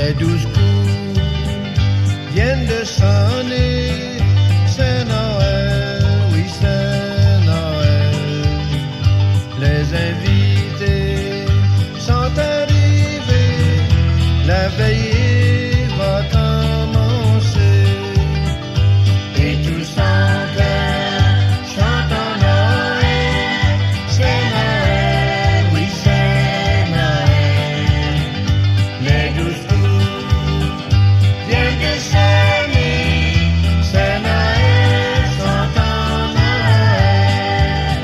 Les 12 coups viennent de sonner, c'est Noël, oui c'est Noël. Les invités sont arrivés, la veillée va commencer. Et tous en cœur chantent en Noël, c'est Noël, oui c'est Noël. Les 12 coups viennent de sonner, c'est Noël, chantant Noël.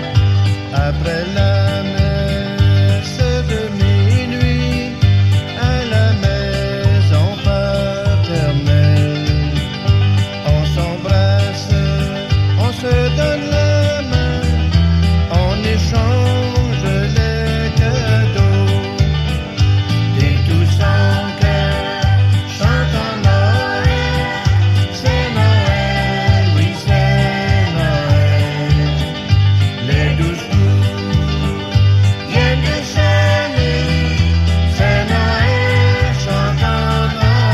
Après la messe de minuit, à la maison paternelle, on s'embrasse, on se donne la main, on échange les cadeaux. Et tous en cœur chantent en Noël, c'est Noël, oui c'est Noël. Les 12 coups viennent de sonner, c'est Noël, chantant Noël.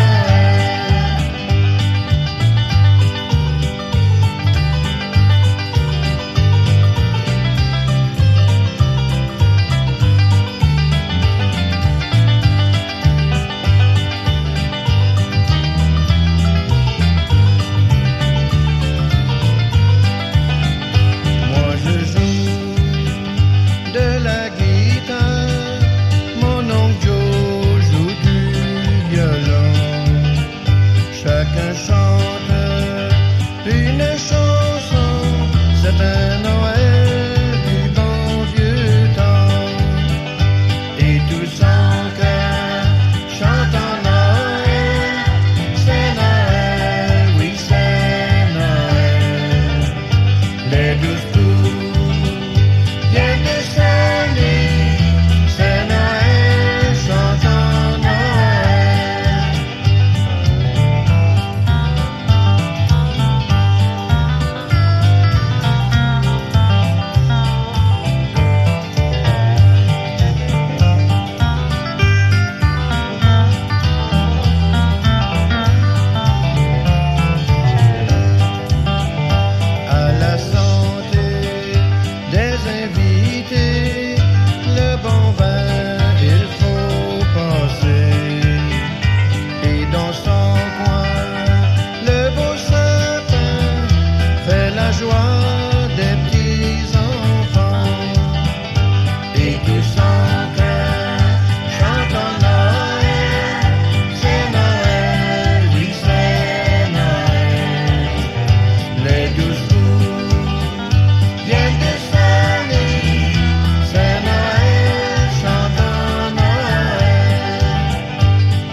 Moi je joue de la guitare, mon oncle Joe joue du violon. Chacun chante une chanson, c'est un Noël du bon vieux temps. Et tous en cœur chantent en Noël, c'est Noël, oui c'est Noël. Les 12 coups viennent de sonner, c'est Noël, chantant Noël. À la santé des invités, le bon vin il faut passer. Et dans son coin, le beau sapin fait la joie des petits enfants. Et tous en cœur chantent en Noël, c'est Noël, oui c'est Noël. Les 12 coups viennent de sonner, c'est Noël, chantant Noël.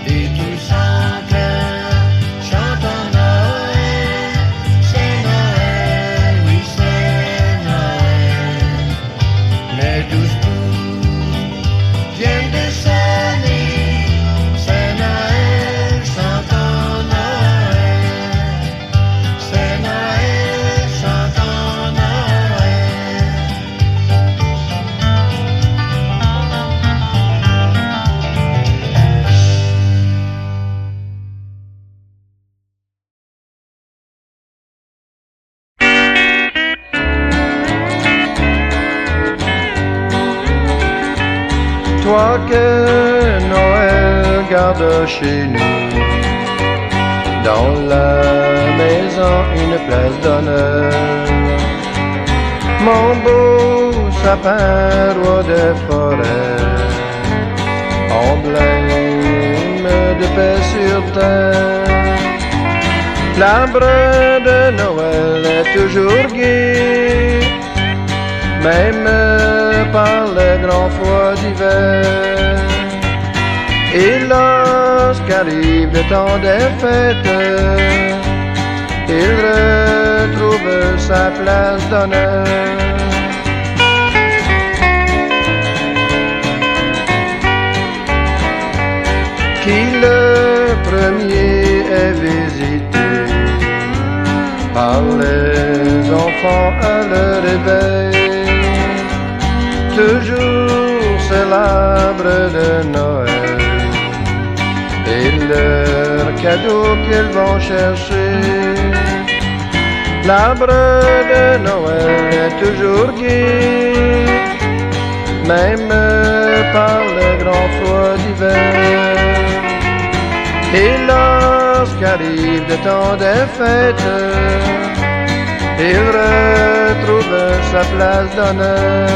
Et tous en cœur chantent en Noël, c'est Noël, oui c'est Noël. Les 12 coups viennent de sonner, c'est Noël, chantant Noël. C'est Noël, chantant Noël. Toi que Noël garde chez nous, dans la maison une place d'honneur. Mon beau sapin roi des forêts, emblème de paix sur terre. L'arbre de Noël est toujours gai, même par le grand froid d'hiver. Et lorsqu'arrive le temps des fêtes, il retrouve sa place d'honneur. Qui le premier est visité par les enfants à leur réveil, toujours c'est l'arbre de Noël et le leurs cadeaux qu'ils vont chercher. L'arbre de Noël est toujours gai, même par le grand froid d'hiver. Et lorsqu'arrive le temps des fêtes, il retrouve sa place d'honneur.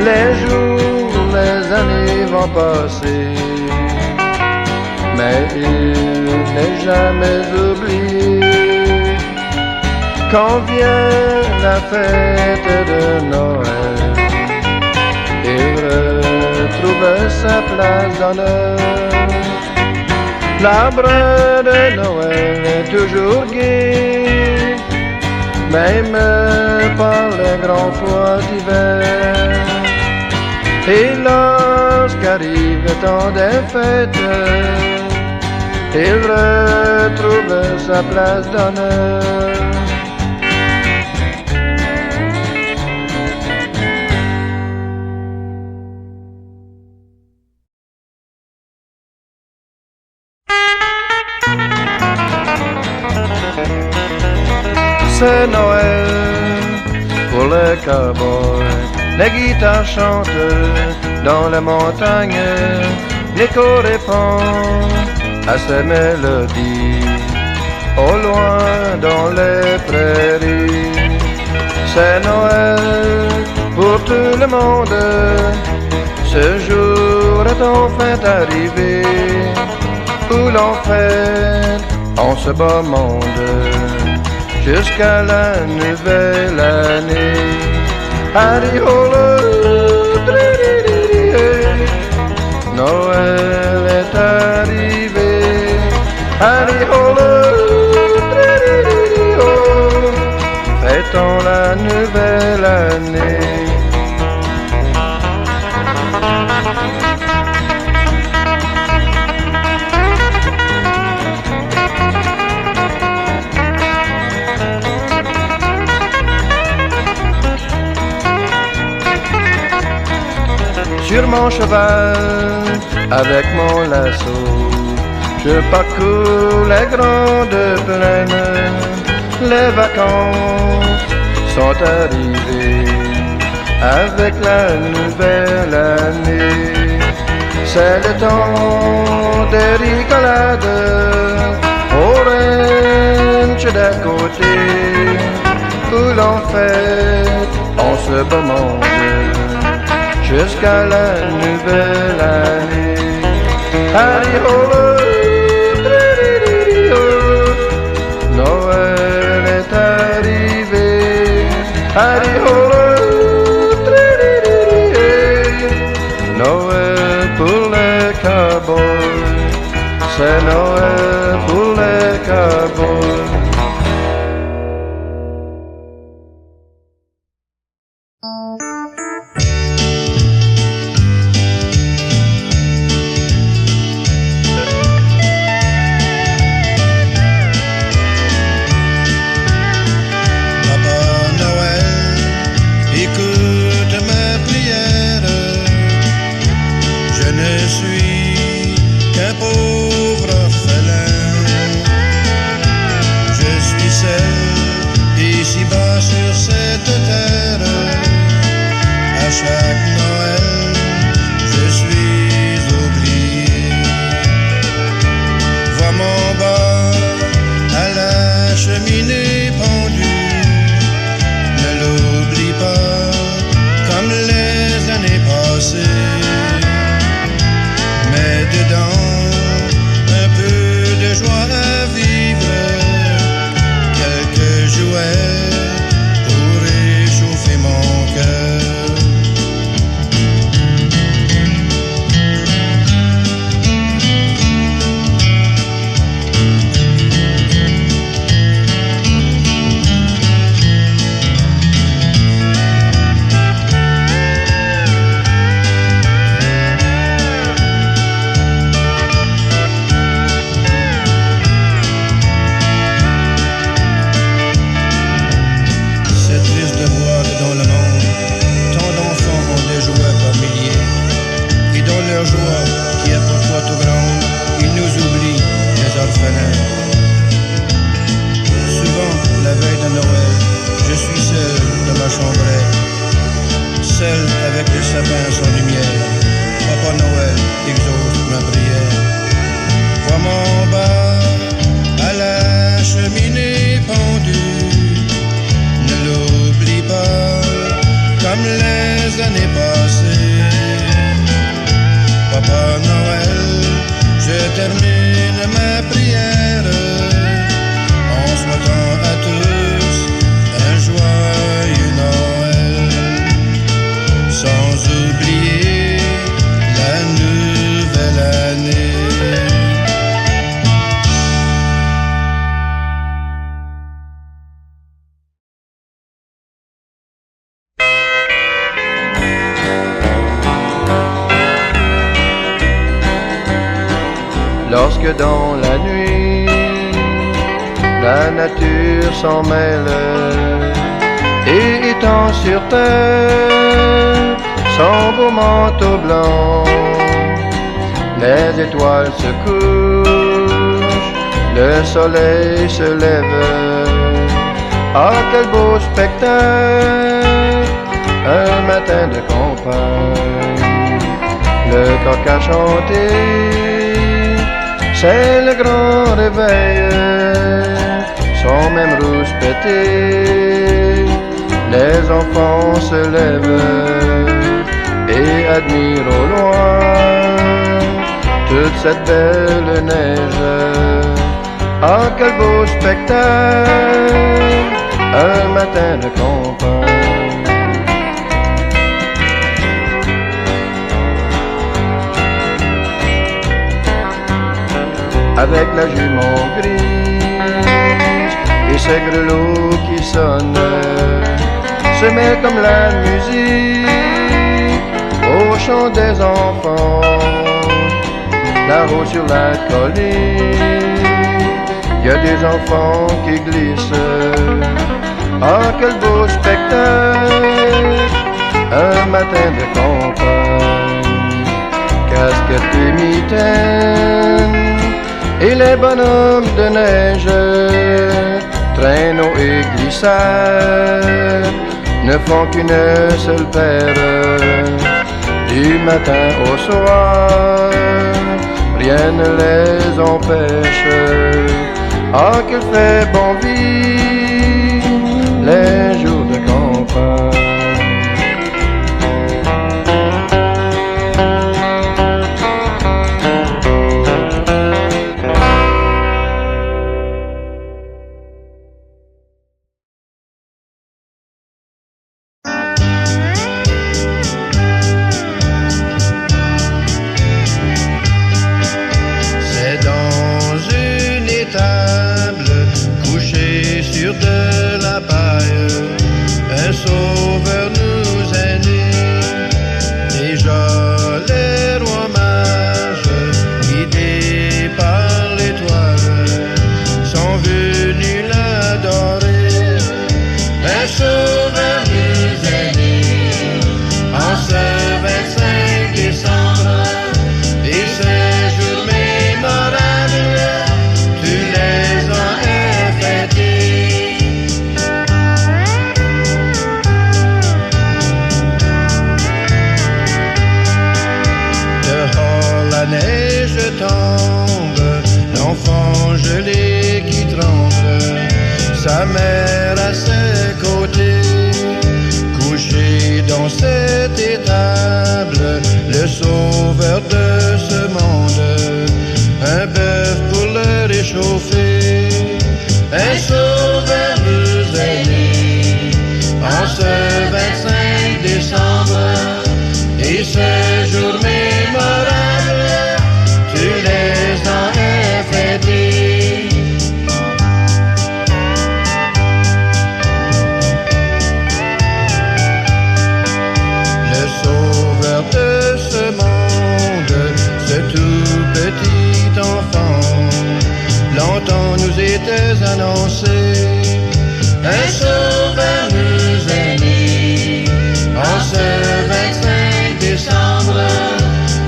Les jours, les années vont passer, mais il n'est jamais oublié. Quand vient la fête de Noël, il retrouve sa place d'honneur. L'arbre de Noël est toujours gai, même par le grand froid d'hiver. Et lorsqu'arrive le temps des fêtes, il retrouve sa place d'honneur. C'est Noël pour les cowboys, les guitares chantent dans les montagnes, l'écho répond à ces mélodies, au loin dans les prairies. C'est Noël pour tout le monde, ce jour est enfin arrivé, où l'on fête en ce beau monde, jusqu'à la nouvelle année. Harry-ho-le, Noël est arrivé. Harry-ho-le, fêtons la nouvelle année. Sur mon cheval, avec mon lasso, je parcours les grandes plaines. Les vacances sont arrivées avec la nouvelle année. C'est le temps des rigolades au ranch d'à côté, où l'on fête en ce beau monde, jusqu'à la nouvelle année. Harry-ho-le, Noël est arrivé. Harry-ho-le, Noël pour les cowboys, c'est Noël pour les cowboys. Dedans, un peu de joie à vivre, quelques que dans la nuit, la nature s'en mêle et étend sur terre son beau manteau blanc. Les étoiles se couchent, le soleil se lève. Ah, quel beau spectacle, un matin de campagne. Le coq a chanté, c'est le grand réveil. Sans même rouspéter, les enfants se lèvent et admirent au loin toute cette belle neige. Ah, quel beau spectacle, un matin de campagne. Avec la jument grise et ses grelots qui sonnent, se met comme la musique au chant des enfants. Là-haut sur la colline, il y a des enfants qui glissent. Ah, quel beau spectacle, un matin de campagne. Casquettes et mitaines et les bonhommes de neige, traîneaux et glissades, ne font qu'une seule paire. Du matin au soir, rien ne les empêche. Ah, qu'il fait bon vivre les jours de campagne. Sa mère à ses côtés, couché dans cette étable, le sauveur de ce monde, un bœuf pour le réchauffer, un sauveur nous est né, en ce 25 décembre, et ce jour mémorable, tu les as fêtés. De ce monde, ce tout petit enfant, longtemps nous était annoncé, un sauveur nous est né, en ce 25 décembre,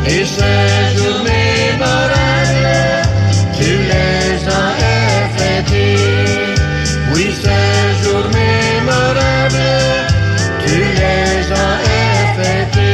et ce jour mémorable, tu les as fêtés, oui ce jour mémorable, tu les as fêtés.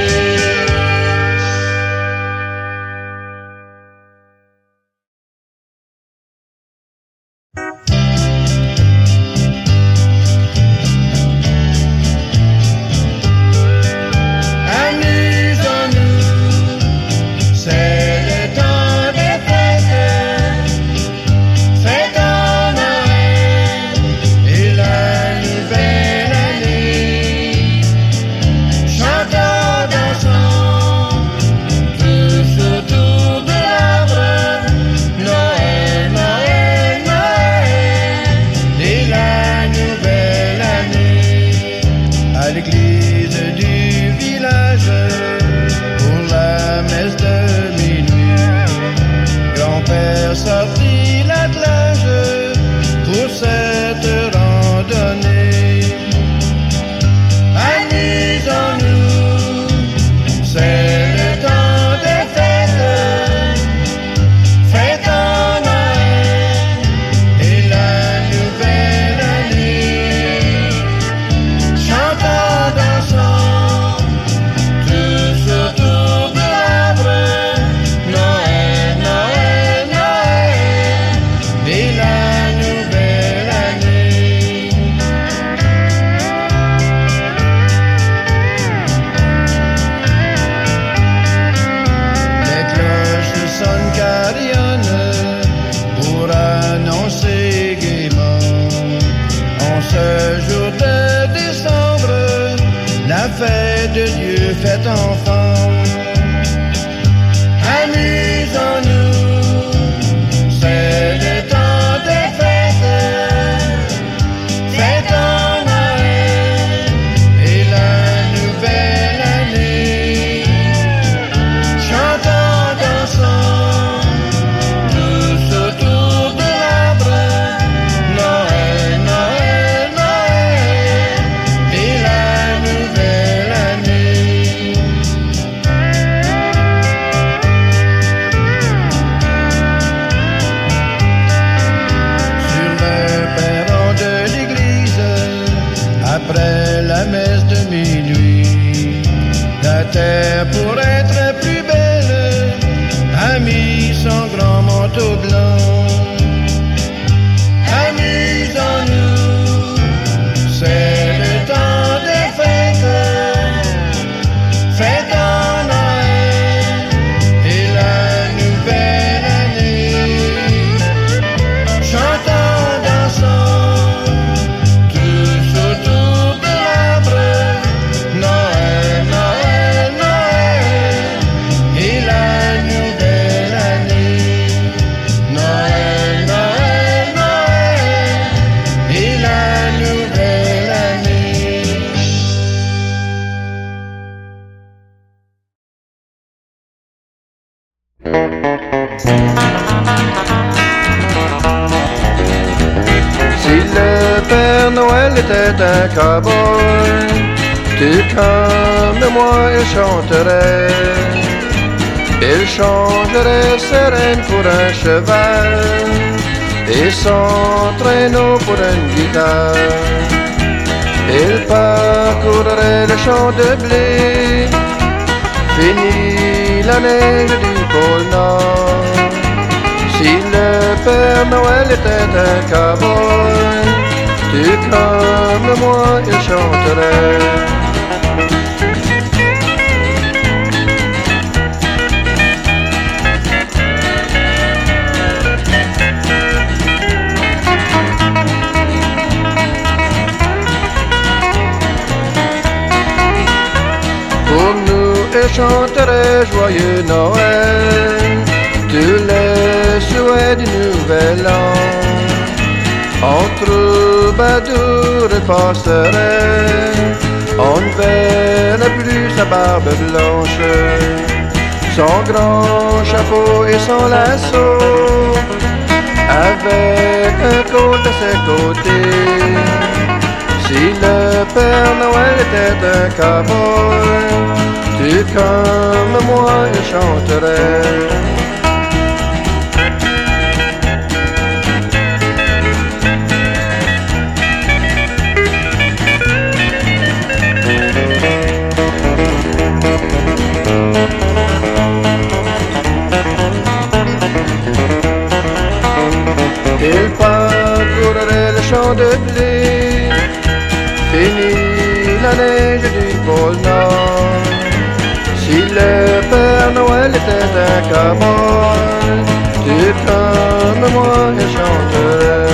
fêtes enfants. Amusons-nous, c'est le temps des fêtes. Fêtons Noël et la nouvelle année. Chantons, dansons, tous autour de l'arbre. Noël, Noël, Noël et la nouvelle année. Sur le perron de l'église, après la messe de minuit, la terre pourrait être plus belle, a mis son grand manteau blanc. Amusons-nous, c'est le temps des fêtes. Fêtons Noël et la nouvelle année. Chantons, dansons, tous autour de l'arbre. Noël, Noël, Noël et la nouvelle année. Noël, Noël, Noël et la nouvelle année. Si le Père Noël était un cowboy, tout comme moi il chanterait. Il changerait ses rênes pour un cheval et son traîneau pour une guitare. Il parcourrait le champ de blé, fini la neige du pôle Nord. Si le Père Noël était un cowboy, tout comme moi il chanterait. Pour nous il chanterait joyeux Noël, tous les souhaits du nouvel an. En troubadour il passerait, on ne verrait plus sa barbe blanche, son grand chapeau et son lasso, avec un colt à ses côtés. Si le Père Noël était un cowboy, tout comme moi il chanterait. Il parcourrait le champ de blé, fini la neige du pôle Nord. Si le Père Noël était un cowboy, tout comme moi il chanterait.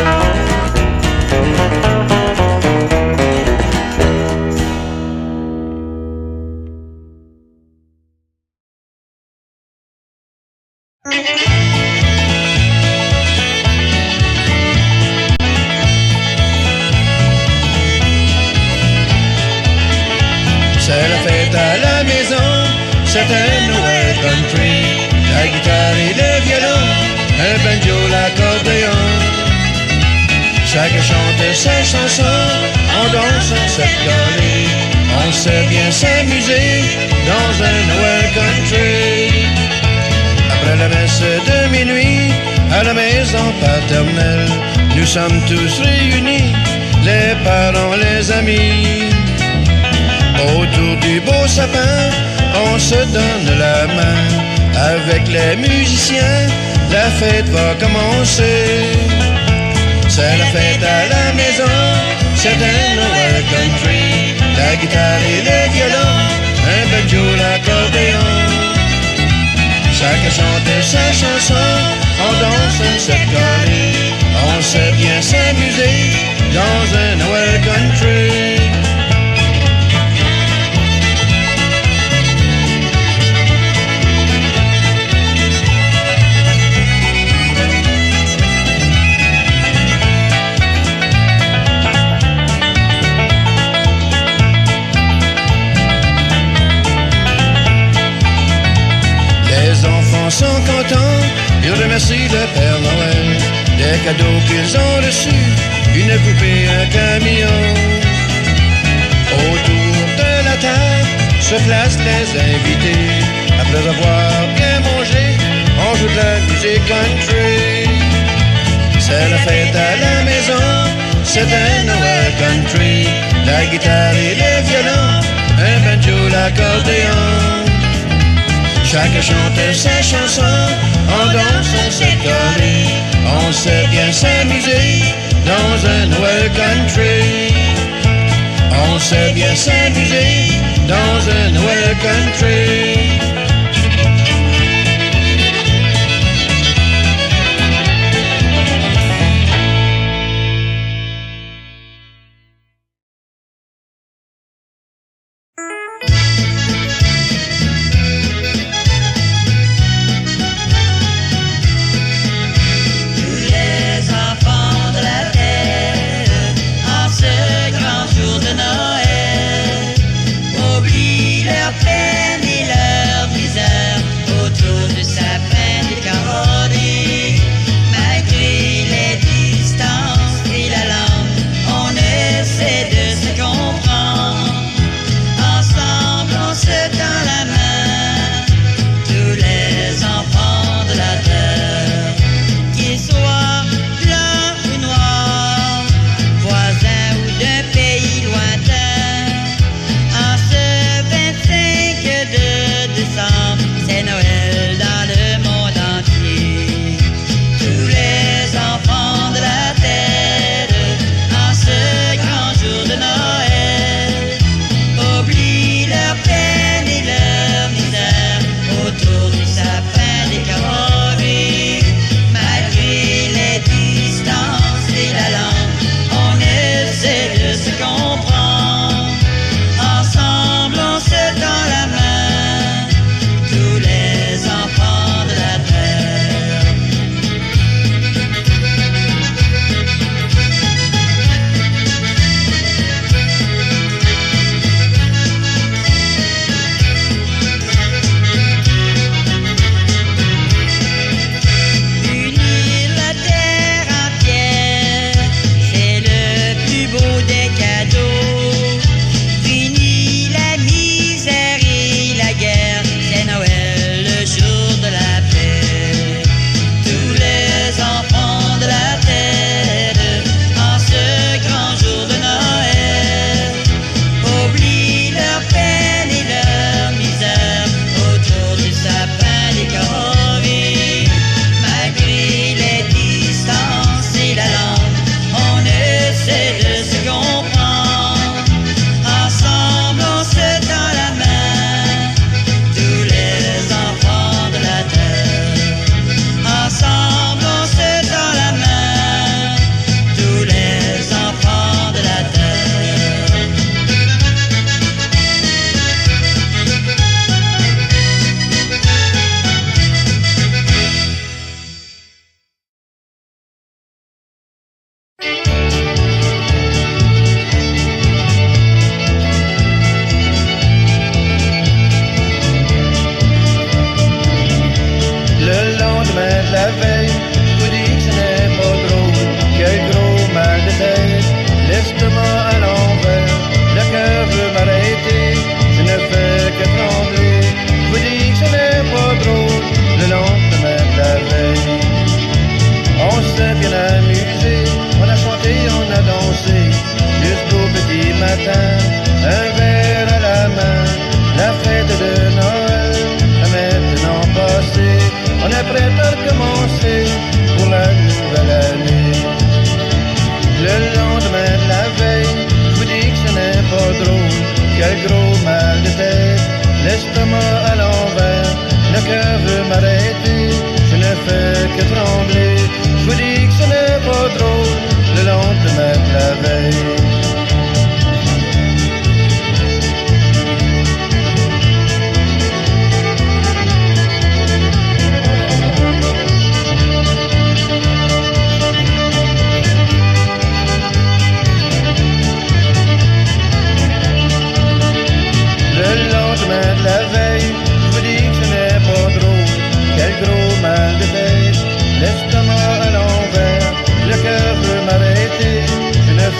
C'est la fête à la maison, c'est un Noël country. La guitare et le violon, un banjo, l'accordéon. Chacun chante ses chansons, on danse, on s'est gâté. On sait bien s'amuser dans un Noël country. Après la messe de minuit, à la maison paternelle, nous sommes tous réunis, les parents, les amis. Autour du beau sapin, on se donne la main. Avec les musiciens, la fête va commencer. C'est la fête à la maison, c'est un Noël country. La guitare et le violon, un banjo, l'accordéon. Chacun chante sa chanson, on danse, on s'est gâté. On sait bien s'amuser dans un Noël country. Ils remercient le Père Noël des cadeaux qu'ils ont reçus, une poupée, un camion. Autour de la table se placent les invités. Après avoir bien mangé, on joue de la musique country. C'est la fête à la maison, c'est un Noël country. La guitare et le violon, un banjo, l'accordéon. Chacun chante sa chanson, on danse, on s'est collé. On sait bien s'amuser dans un Noël country. On sait bien s'amuser dans un Noël country. Noël, oublie leur peine et leur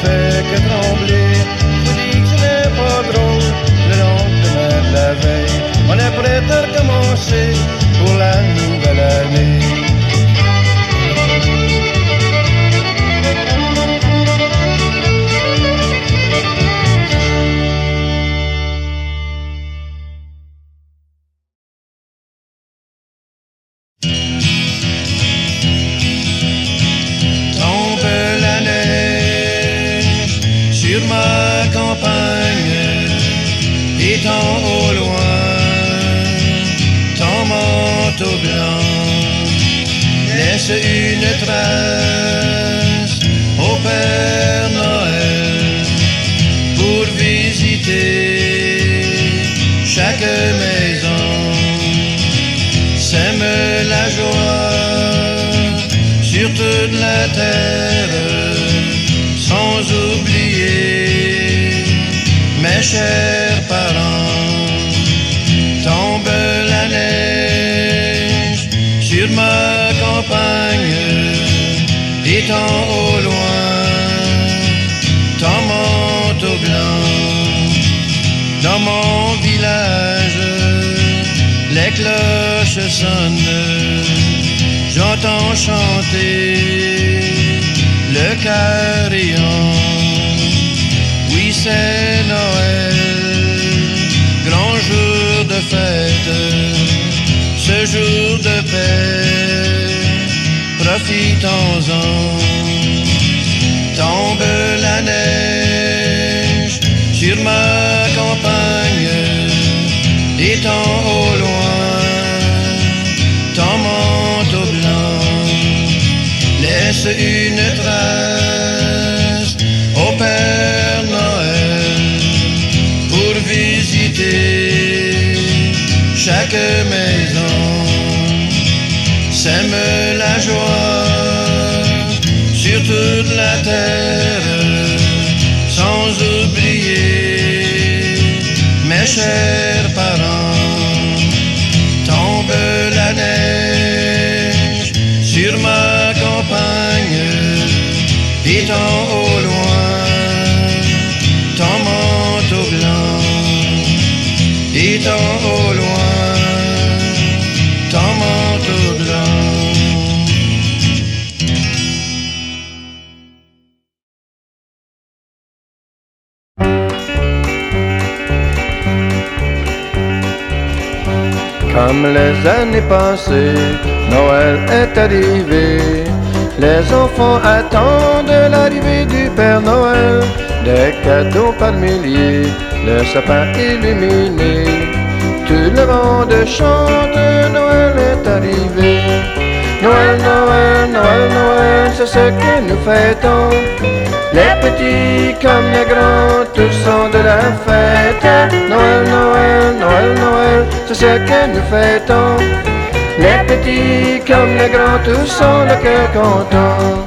fait que trembler. Je vous dis que ce n'est pas drôle, le lendemain de la veille, on est prêt à recommencer pour la nouvelle année. Au loin, ton manteau blanc laisse une trace au Père Noël pour visiter chaque maison, sème la joie sur toute la terre, sans oublier mes chers parents. Tombe la neige sur ma campagne, étant au loin ton manteau blanc. Dans mon village, les cloches sonnent, j'entends chanter le carillon. Oui, c'est Noël, grand jour de fête, ce jour de paix, profitons-en. Tombe la neige sur ma campagne, étant au loin ton manteau blanc, laisse une trace au Père Noël pour visiter chaque maison, sème la joie sur toute la terre, sans oublier mes chers parents. Tombe la neige sur ma campagne, étant au loin ton manteau blanc, étant au loin ton manteau blanc. Comme les années passées, Noël est arrivé. Les enfants attendent l'arrivée du Père Noël. Des cadeaux par milliers, le sapin illuminé. Tout le monde chante, Noël est arrivé. Noël, Noël, Noël, Noël, c'est ce que nous fêtons. Les petits comme les grands, tous sont de la fête. Noël, Noël, Noël, Noël, c'est ce que nous fêtons. Les petits comme les grands, tous sont le cœur content.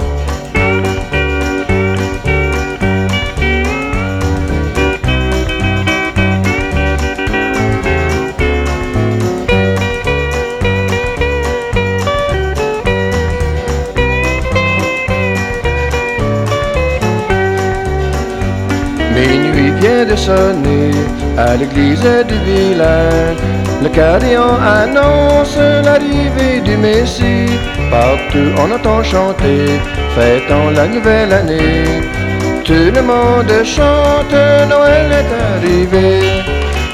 Minuit vient de sonner à l'église du village. Le carillon annonce l'arrivée du Messie. Partout on entend chanter, fêtons la nouvelle année. Tout le monde chante, Noël est arrivé.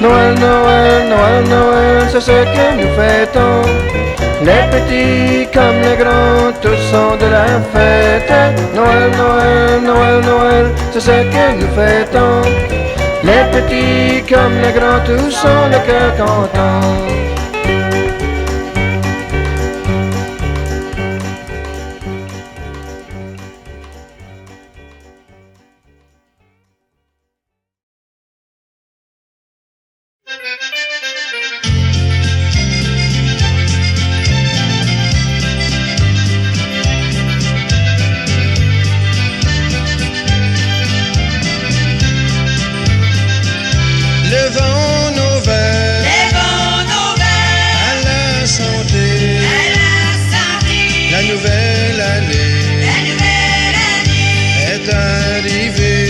Noël, Noël, Noël, Noël, c'est ce que nous fêtons. Les petits comme les grands, tous sont de la fête. Noël, Noël, Noël, Noël, c'est ce que nous fêtons. Les petits comme les grands, tous sont le cœur content. Levons nos verres à la santé. La nouvelle année est arrivée.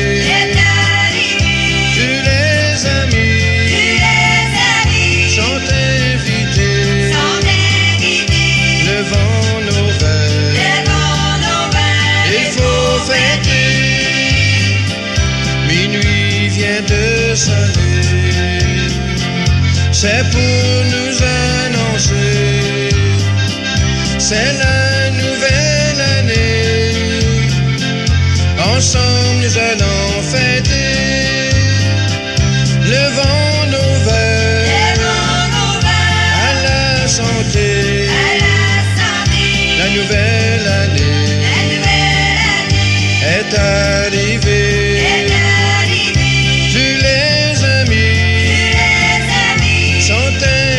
sonner, c'est pour nous annoncer, c'est la nouvelle année. Ensemble nous allons fêter, levons nos verres à la santé, la nouvelle année est arrivée. Tous les amis sont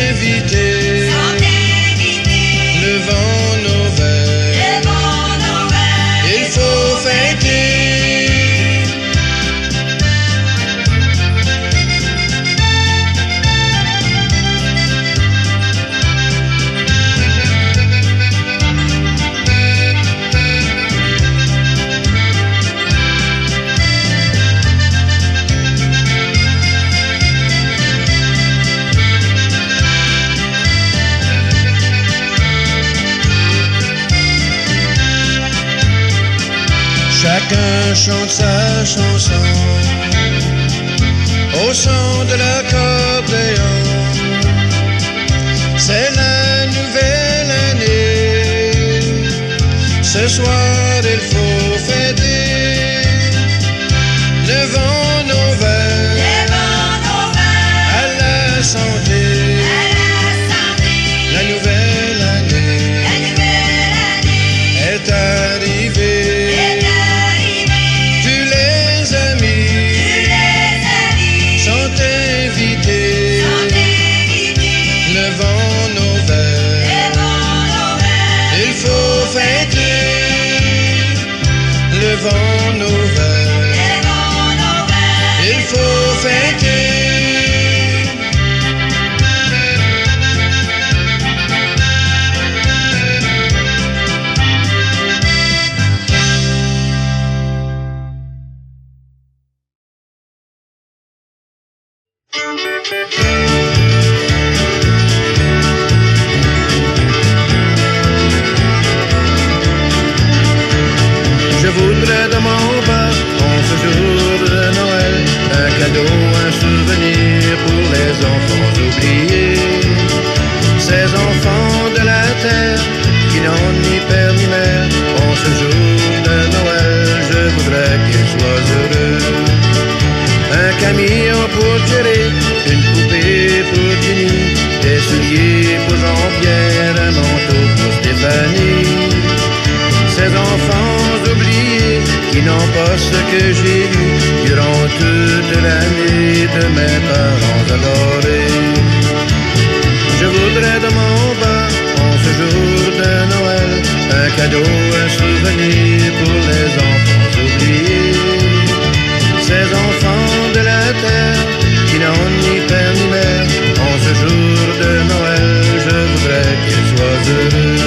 invités, levons nos verres, il faut fêter. Chacun chante sa chanson au son de l'accordéon. C'est la nouvelle année. Ce soir il faut fêter. Levons nos verres à la santé. La nouvelle année est arrivée. Levons nos verres, il faut fêter. Levons nos verres, il faut fêter. Je voudrais de mon bas, en ce jour de Noël, un cadeau, un souvenir pour les enfants oubliés. Ces enfants de la terre qui n'ont ni père ni mère, en ce jour de Noël, je voudrais qu'ils soient heureux. Un camion pour Thierry, une poupée pour Jenny, des souliers pour Jean-Pierre, un manteau pour Stéphanie. Ces enfants oubliés qui n'ont pas ce que j'ai eu durant toute l'année de mes parents adorés. Je voudrais de mon bas, en ce jour de Noël, un cadeau, un souvenir pour les enfants oubliés. Ces enfants de la terre qui n'ont ni père ni mère, en ce jour de Noël, je voudrais qu'ils soient heureux.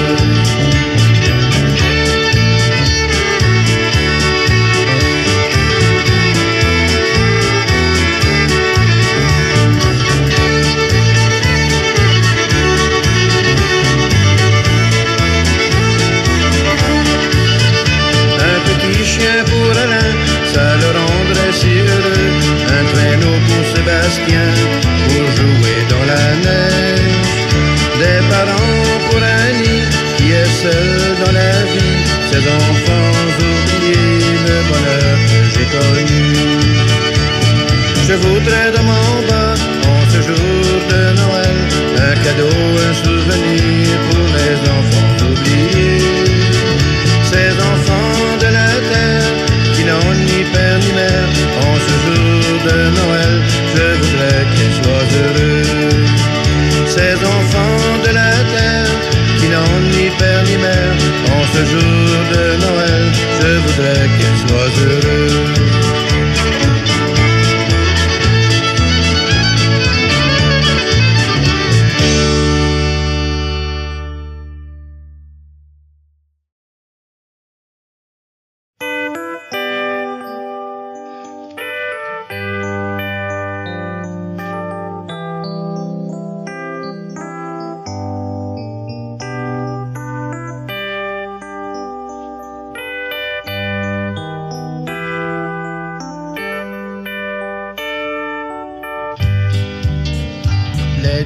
Pour Alain, ça le rendrait si heureux. Un traîneau pour Sébastien, pour jouer dans la neige. Des parents pour Annie, qui est seule dans la vie. Ces enfants oubliés, le bonheur que j'ai connu. Je voudrais de mon bas, en ce jour de Noël, un cadeau, un souvenir pour les enfants oubliés. Ces enfants de la terre qui n'ont ni père ni mère, en ce jour de Noël, je voudrais qu'ils soient heureux. Ces enfants de la terre qui n'ont ni père ni mère, en ce jour de Noël, je voudrais qu'ils soient heureux.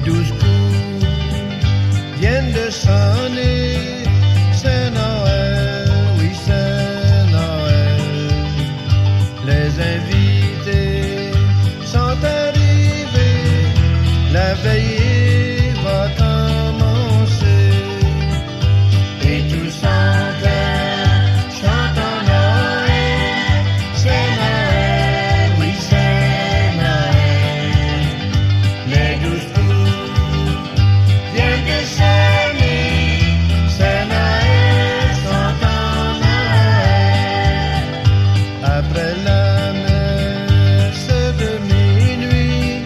12 coups viennent de sonner. C'est Noël, oui c'est Noël. Les invités sont arrivés, la veillée va commencer. Et tous en cœur chantent en Noël. C'est Noël, oui c'est Noël. Les 12 coups viennent de sonner. C'est Noël, chantant Noël. Après la messe de minuit,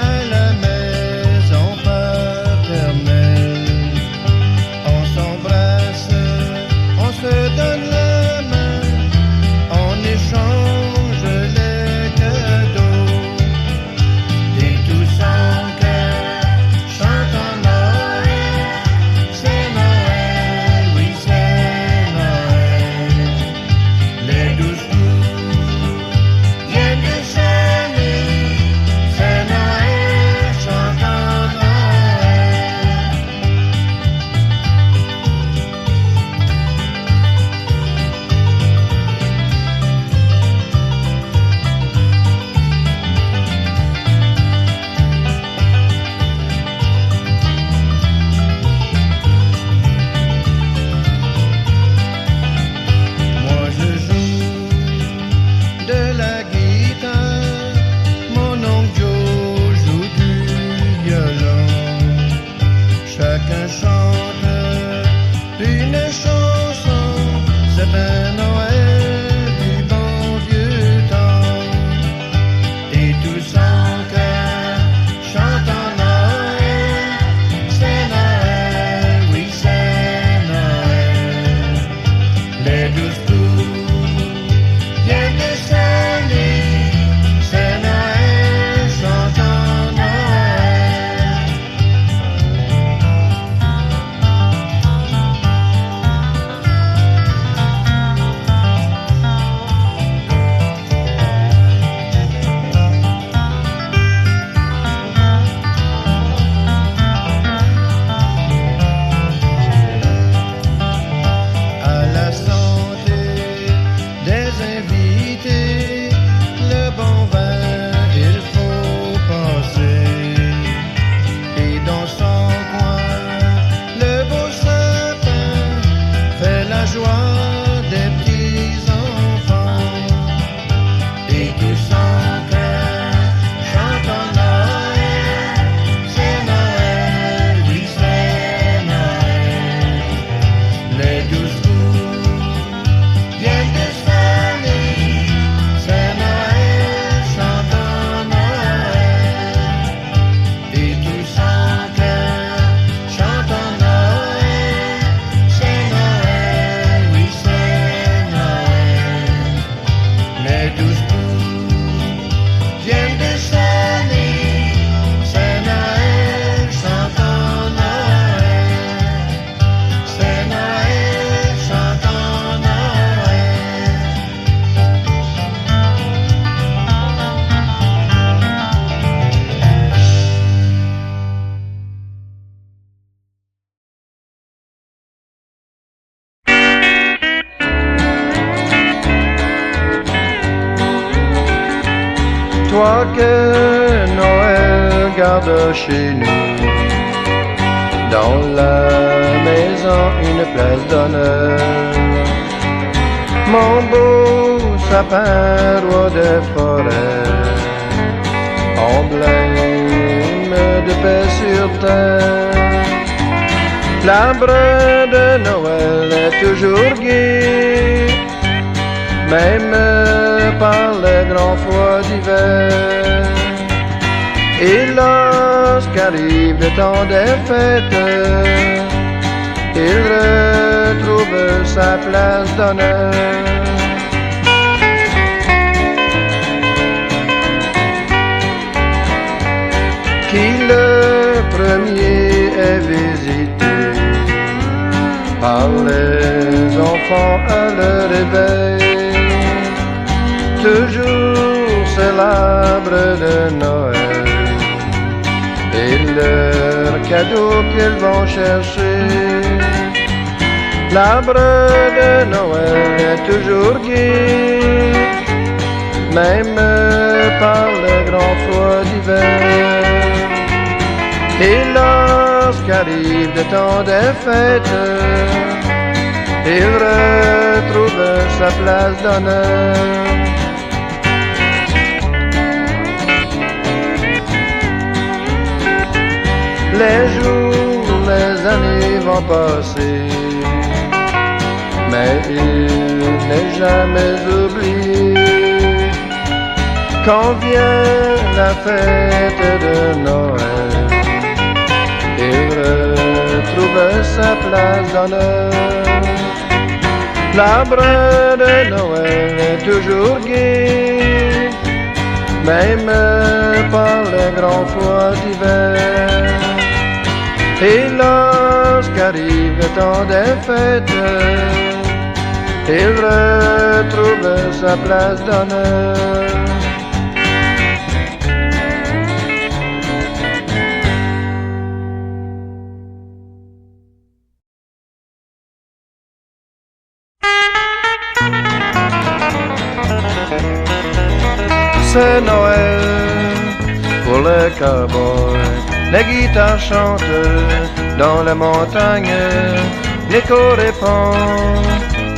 à la maison paternelle, on s'embrasse, on se donne la main, on échange les cadeaux. Et tous en cœur chantent en Noël. C'est Noël, oui c'est Noël. Les 12 coups viennent de sonner. C'est Noël, chantant Noël. Moi je joue de la guitare, mon oncle Joe joue du violon. Chacun chante une chanson, c'est un Noël du bon vieux temps. Et tous en cœur chantent en Noël. C'est Noël, oui c'est Noël. Les 12 coups viennent de sonner. C'est Noël, chantant Noël. À la santé des invités, le bon vin il faut passer. Et dans son coin, le beau sapin fait la joie des petits enfants. Et tous en cœur chantent en Noël. C'est Noël, oui c'est Noël. Les 12 coups viennent de sonner. C'est Noël, chantant Noël. Et tous en cœur chantent en Noël. C'est Noël, oui c'est Noël. Les 12 coups viennent de sonner. C'est Noël, chantant Noël. C'est Noël, chantant Noël. Toi que Noël garde chez nous, dans la maison une place d'honneur. Mon beau sapin roi des forêts, emblème de paix sur terre. L'arbre de Noël est toujours gai, même par le grand froid d'hiver. Et lorsqu'arrive le temps des fêtes, il retrouve sa place d'honneur. Qui le premier est visité par les enfants à leur réveil. Toujours c'est l'arbre de Noël et leur cadeau qu'ils vont chercher. L'arbre de Noël est toujours gai, même par le grand froid d'hiver. Et lorsqu'arrive le temps des fêtes, il retrouve sa place d'honneur. Les jours, les années vont passer, mais il n'est jamais oublié. Quand vient la fête de Noël, il retrouve sa place d'honneur. L'arbre de Noël est toujours gai, même par le grand froid d'hiver. Et lorsqu'arrive le temps des fêtes, il retrouve sa place d'honneur. C'est Noël pour les cowboys, les guitares chantent dans les montagnes, l'écho répond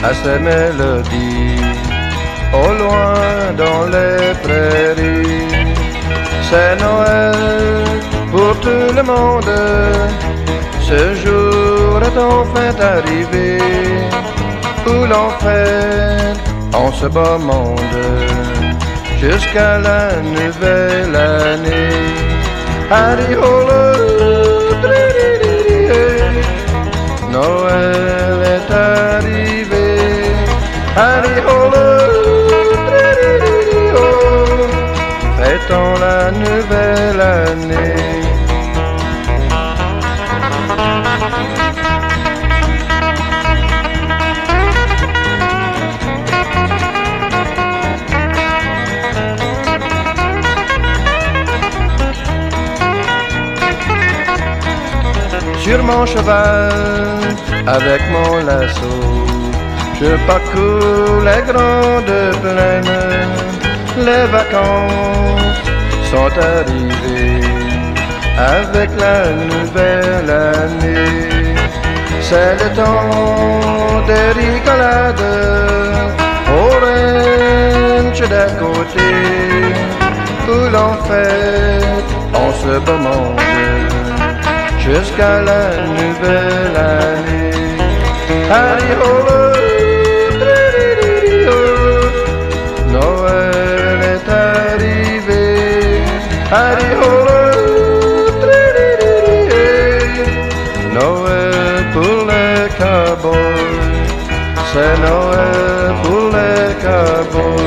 à ces mélodies, au loin dans les prairies. C'est Noël pour tout le monde, ce jour est enfin arrivé, où l'on fête en ce beau monde jusqu'à la nouvelle année. Harry Hole, Noël est arrivé. Harry Hole, fêtons la nouvelle année. Sur mon cheval, avec mon lasso, je parcours les grandes plaines. Les vacances sont arrivées avec la nouvelle année. C'est le temps des rigolades au ranch d'à côté, où l'on fête en ce beau monde jusqu'à la nouvelle année. Harry Hole, Noël est arrivé. Harry Hole, Noël pour les cowboys, c'est Noël pour les cowboys.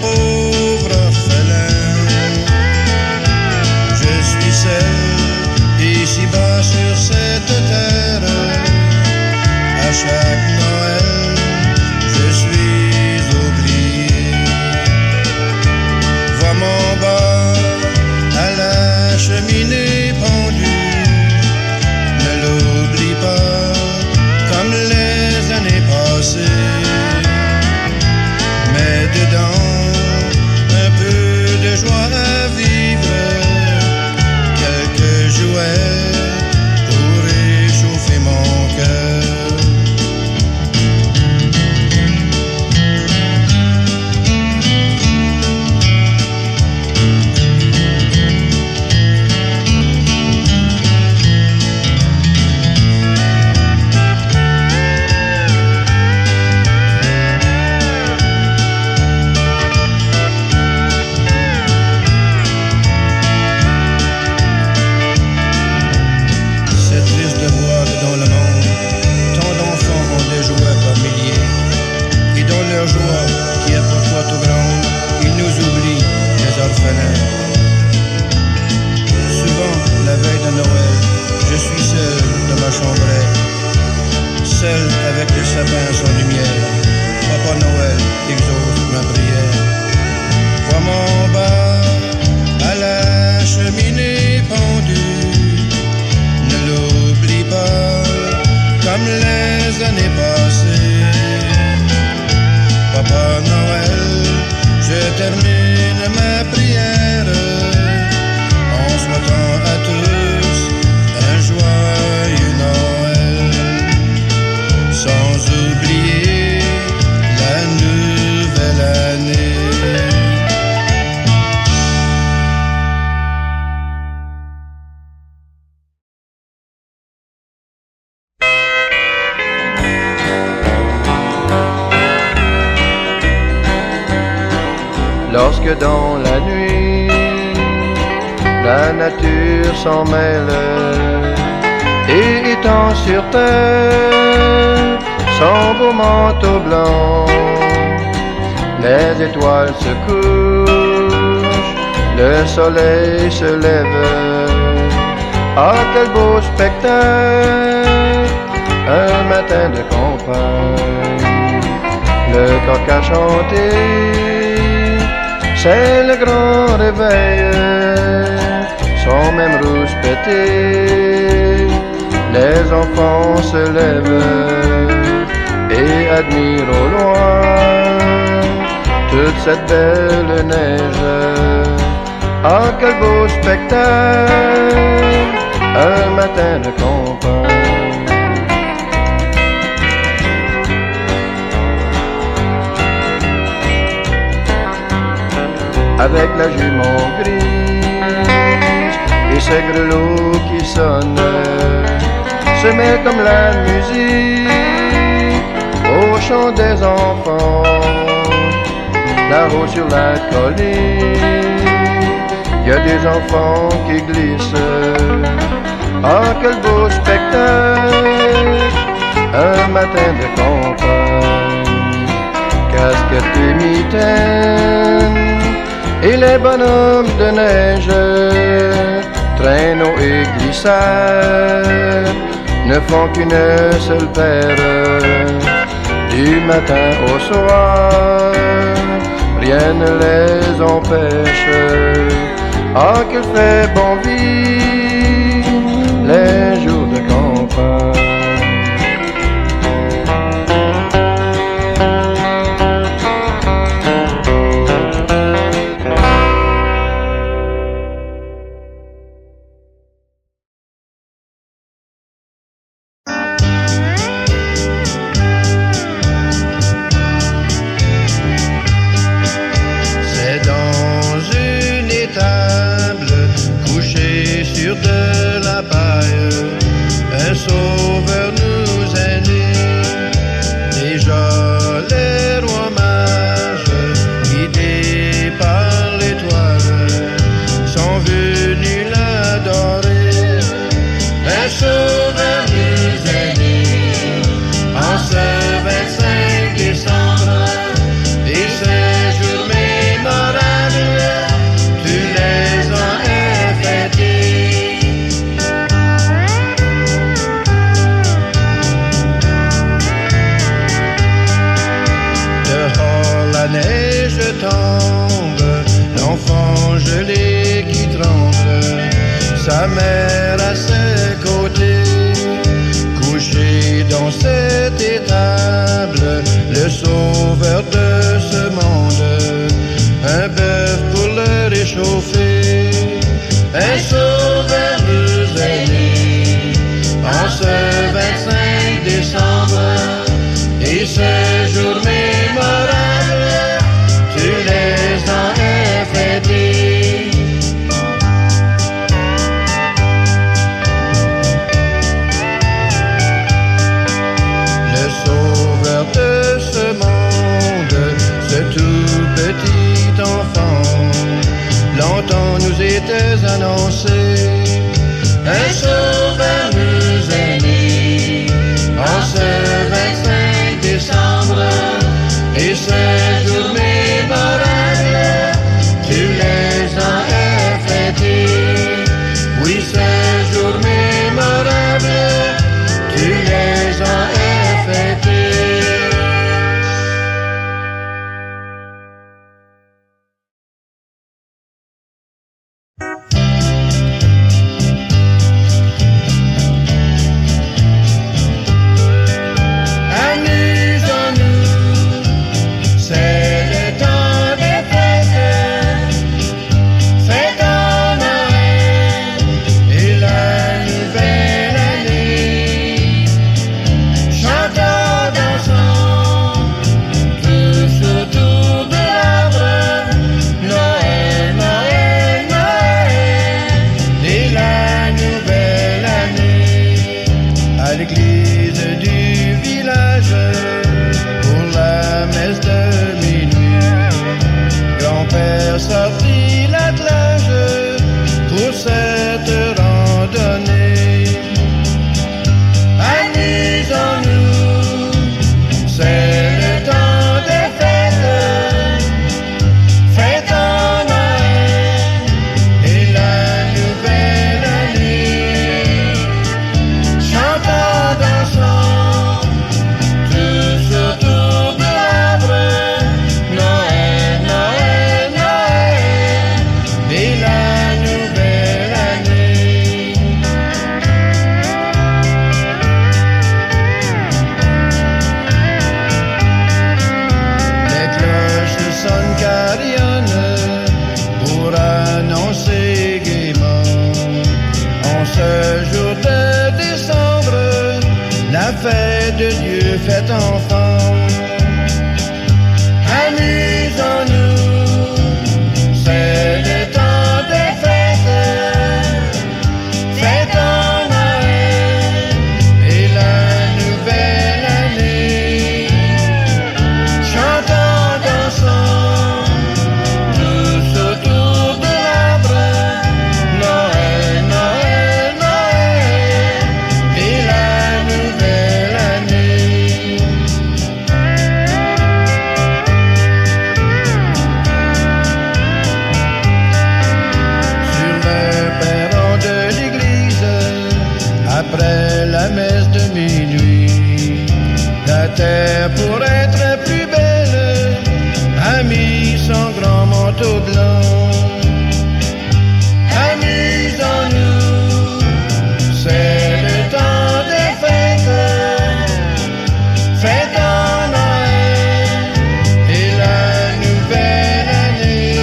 Pauvre orphelin, dans la nuit, la nature s'en mêle et étend sur terre son beau manteau blanc. Les étoiles se couchent, le soleil se lève. Ah, quel beau spectacle, un matin de campagne. Le coq a chanté, c'est le grand réveil. Sans même rouspéter, les enfants se lèvent et admirent au loin toute cette belle neige. Ah, quel beau spectacle, un matin de campagne. Avec la jument grise et ses grelots qui sonnent, se met comme la musique au chant des enfants. Là-haut sur la colline, il y a des enfants qui glissent. Ah, quel beau spectacle, un matin de campagne. Casquettes et mitaines et les bonhommes de neige, traîneaux et glissades, ne font qu'une seule paire. Du matin au soir, rien ne les empêche. Ah, qu'il fait bon vivre les jours de campagne. Sa mère à ses côtés, couché dans cette étable, le sauveur de ce monde, un bœuf pour le réchauffer, un sauveur nous est né, en ce 25 décembre, et ce jour mémorable, tu les as fêtés. De ce monde, ce tout petit enfant, longtemps nous était annoncé, un sauveur nous est né. fêtes enfants. Amusons-nous, c'est le temps des fêtes. Fêtons Noël et la nouvelle année. Chantons, dansons, tous autour de l'arbre. Noël, Noël, Noël et la nouvelle année. Sur le perron de l'église, après la messe de minuit, la terre pourrait être plus belle, a mis son grand manteau blanc. Amusons-nous, c'est le temps des fêtes. Fêtons Noël et la nouvelle année.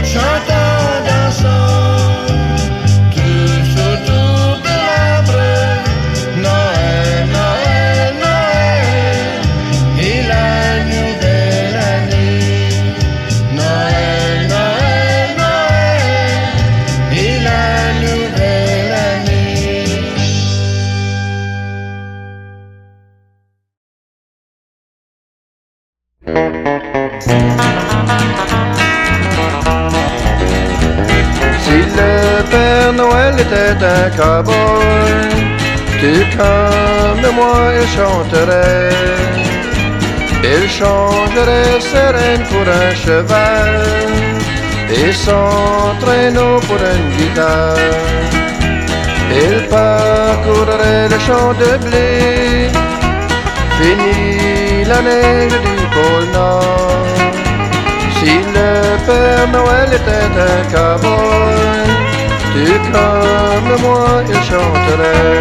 Chantons, dansons, tous autour de l'arbre. Noël, Noël, Noël et la nouvelle année. Noël, Noël, Noël et la nouvelle année. Si le Père Noël était un cowboy, tout comme moi il chanterait. Il changerait ses rênes pour un cheval et son traîneau pour une guitare. Il parcourrait le champ de blé, fini la neige du pôle Nord. Si le Père Noël était un cowboy, tout comme moi il chanterait.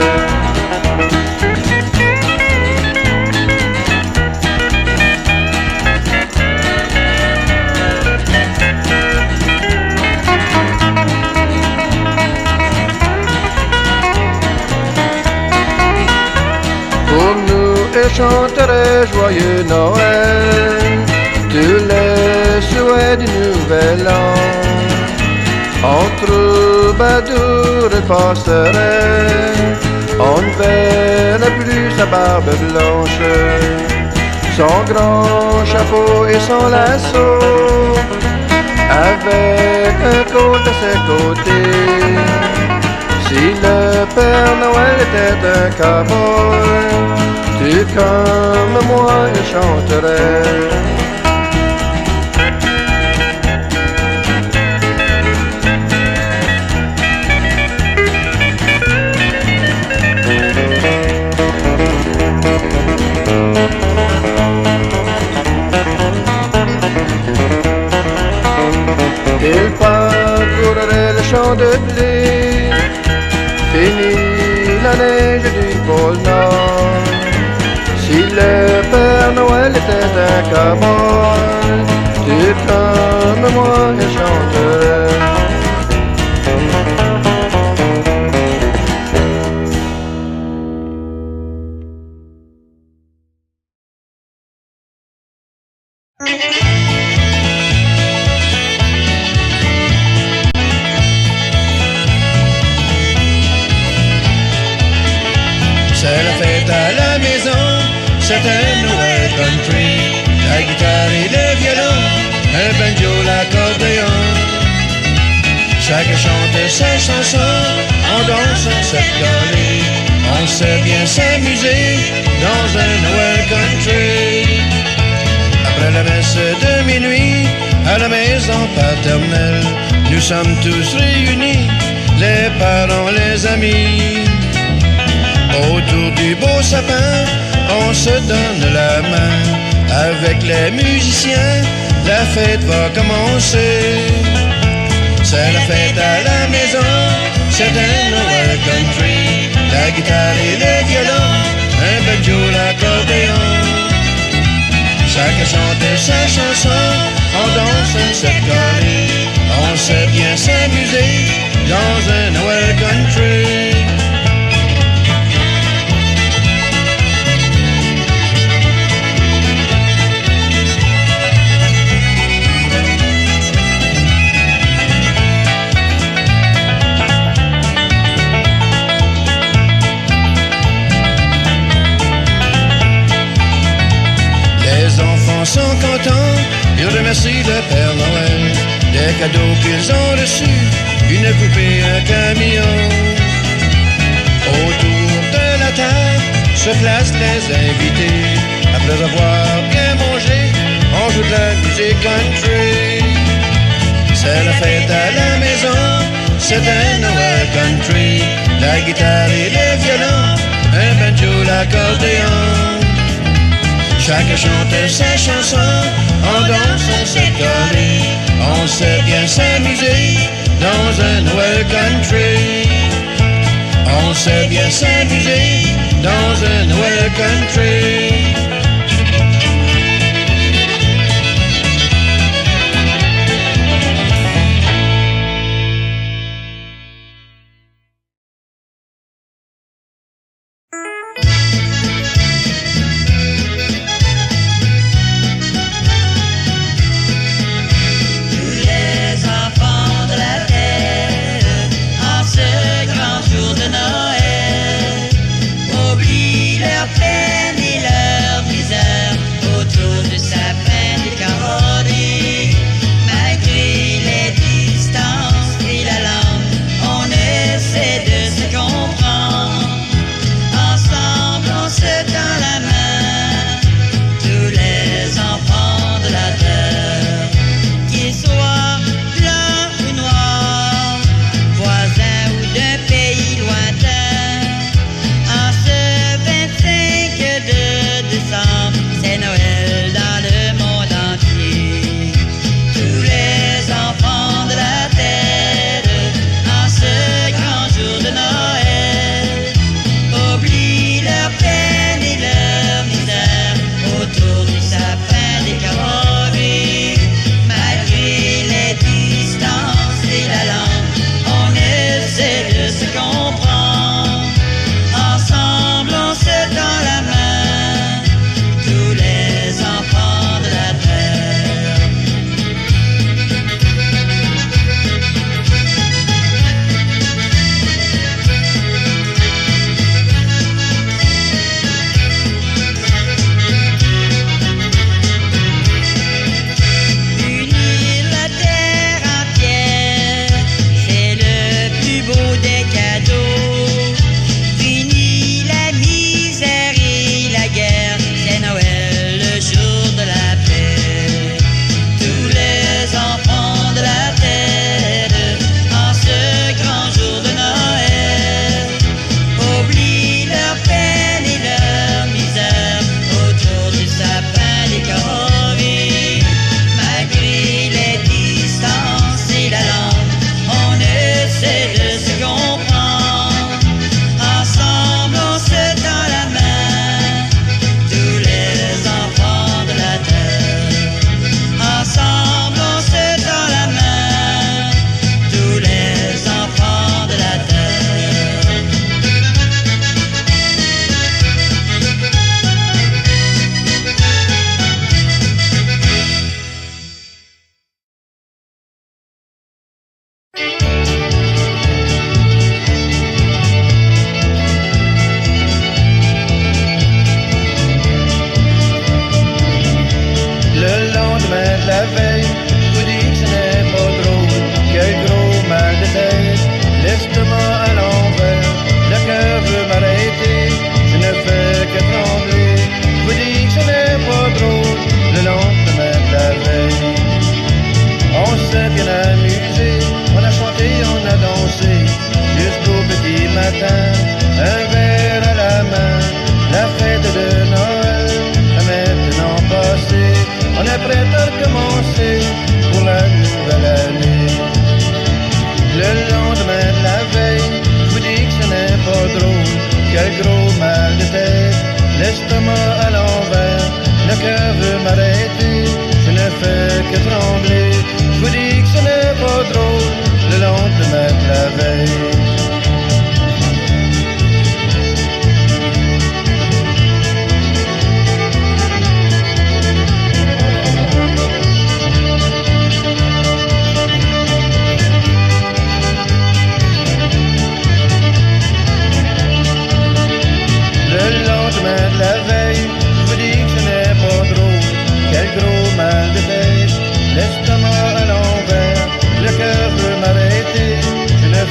Pour nous il chanterait joyeux Noël, tous les souhaits du nouvel an. En troubadour il passerait, on ne verrait plus sa barbe blanche, son grand chapeau et son lasso, avec un colt à ses côtés. Si le Père Noël était un cowboy, tout comme moi il chanterait. Il parcourrait le champ de blé, fini la neige du pôle Nord. Si le Père Noël était un cowboy, tout comme moi il chanterait. C'est la fête à la maison, c'est un Noël country. La guitare et le violon, un banjo, l'accordéon. Chacun chante sa chanson, en dansant cette galerie. On sait bien s'amuser dans un Noël country. Après la messe de minuit, à la maison paternelle, nous sommes tous réunis, les parents, les amis. Autour du beau sapin, on se donne la main. Avec les musiciens, la fête va commencer. C'est la fête à la maison, c'est un Noël country. La guitare et le violon, un banjo, l'accordéon. Chacun chante sa chanson, on danse cette galerie. On sait bien s'amuser dans un Noël country. merci le Père Noël des cadeaux qu'ils ont reçus, une poupée, un camion. Autour de la table se placent les invités. Après avoir bien mangé, on joue de la musique country. C'est la fête à la maison, c'est un Noël country. La guitare et le violon, un banjo, l'accordéon. Chacun chante sa chanson, on danse, on s'est collé. On sait bien s'amuser dans un Noël country. On sait bien s'amuser dans un Noël country.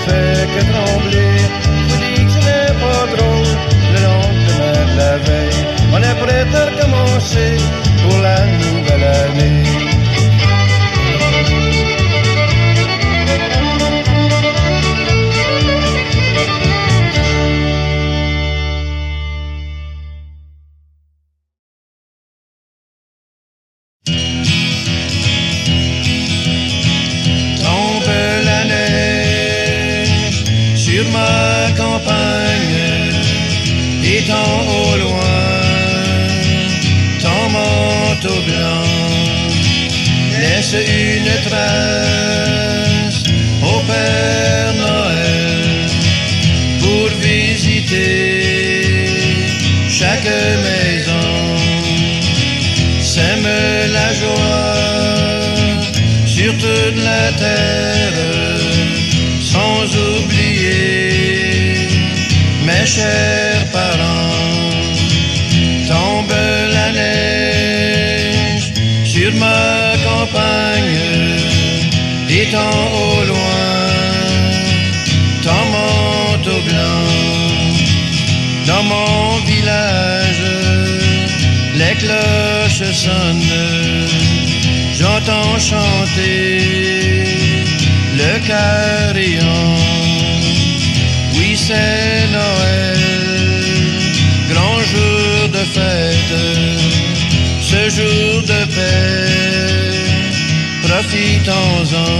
fait que trembler. Je vous dis que ce n'est pas drôle, le lendemain de la veille, on est prêt à recommencer pour la nouvelle année. Au loin, ton manteau blanc laisse une trace au Père Noël pour visiter chaque maison, sème la joie sur toute la terre, sans oublier mes chers parents. Tombe la neige sur ma campagne, étant au loin ton manteau blanc. Dans mon village, les cloches sonnent, j'entends chanter le carillon. Oui, c'est Noël, grand jour de fête, ce jour de paix, profitons-en.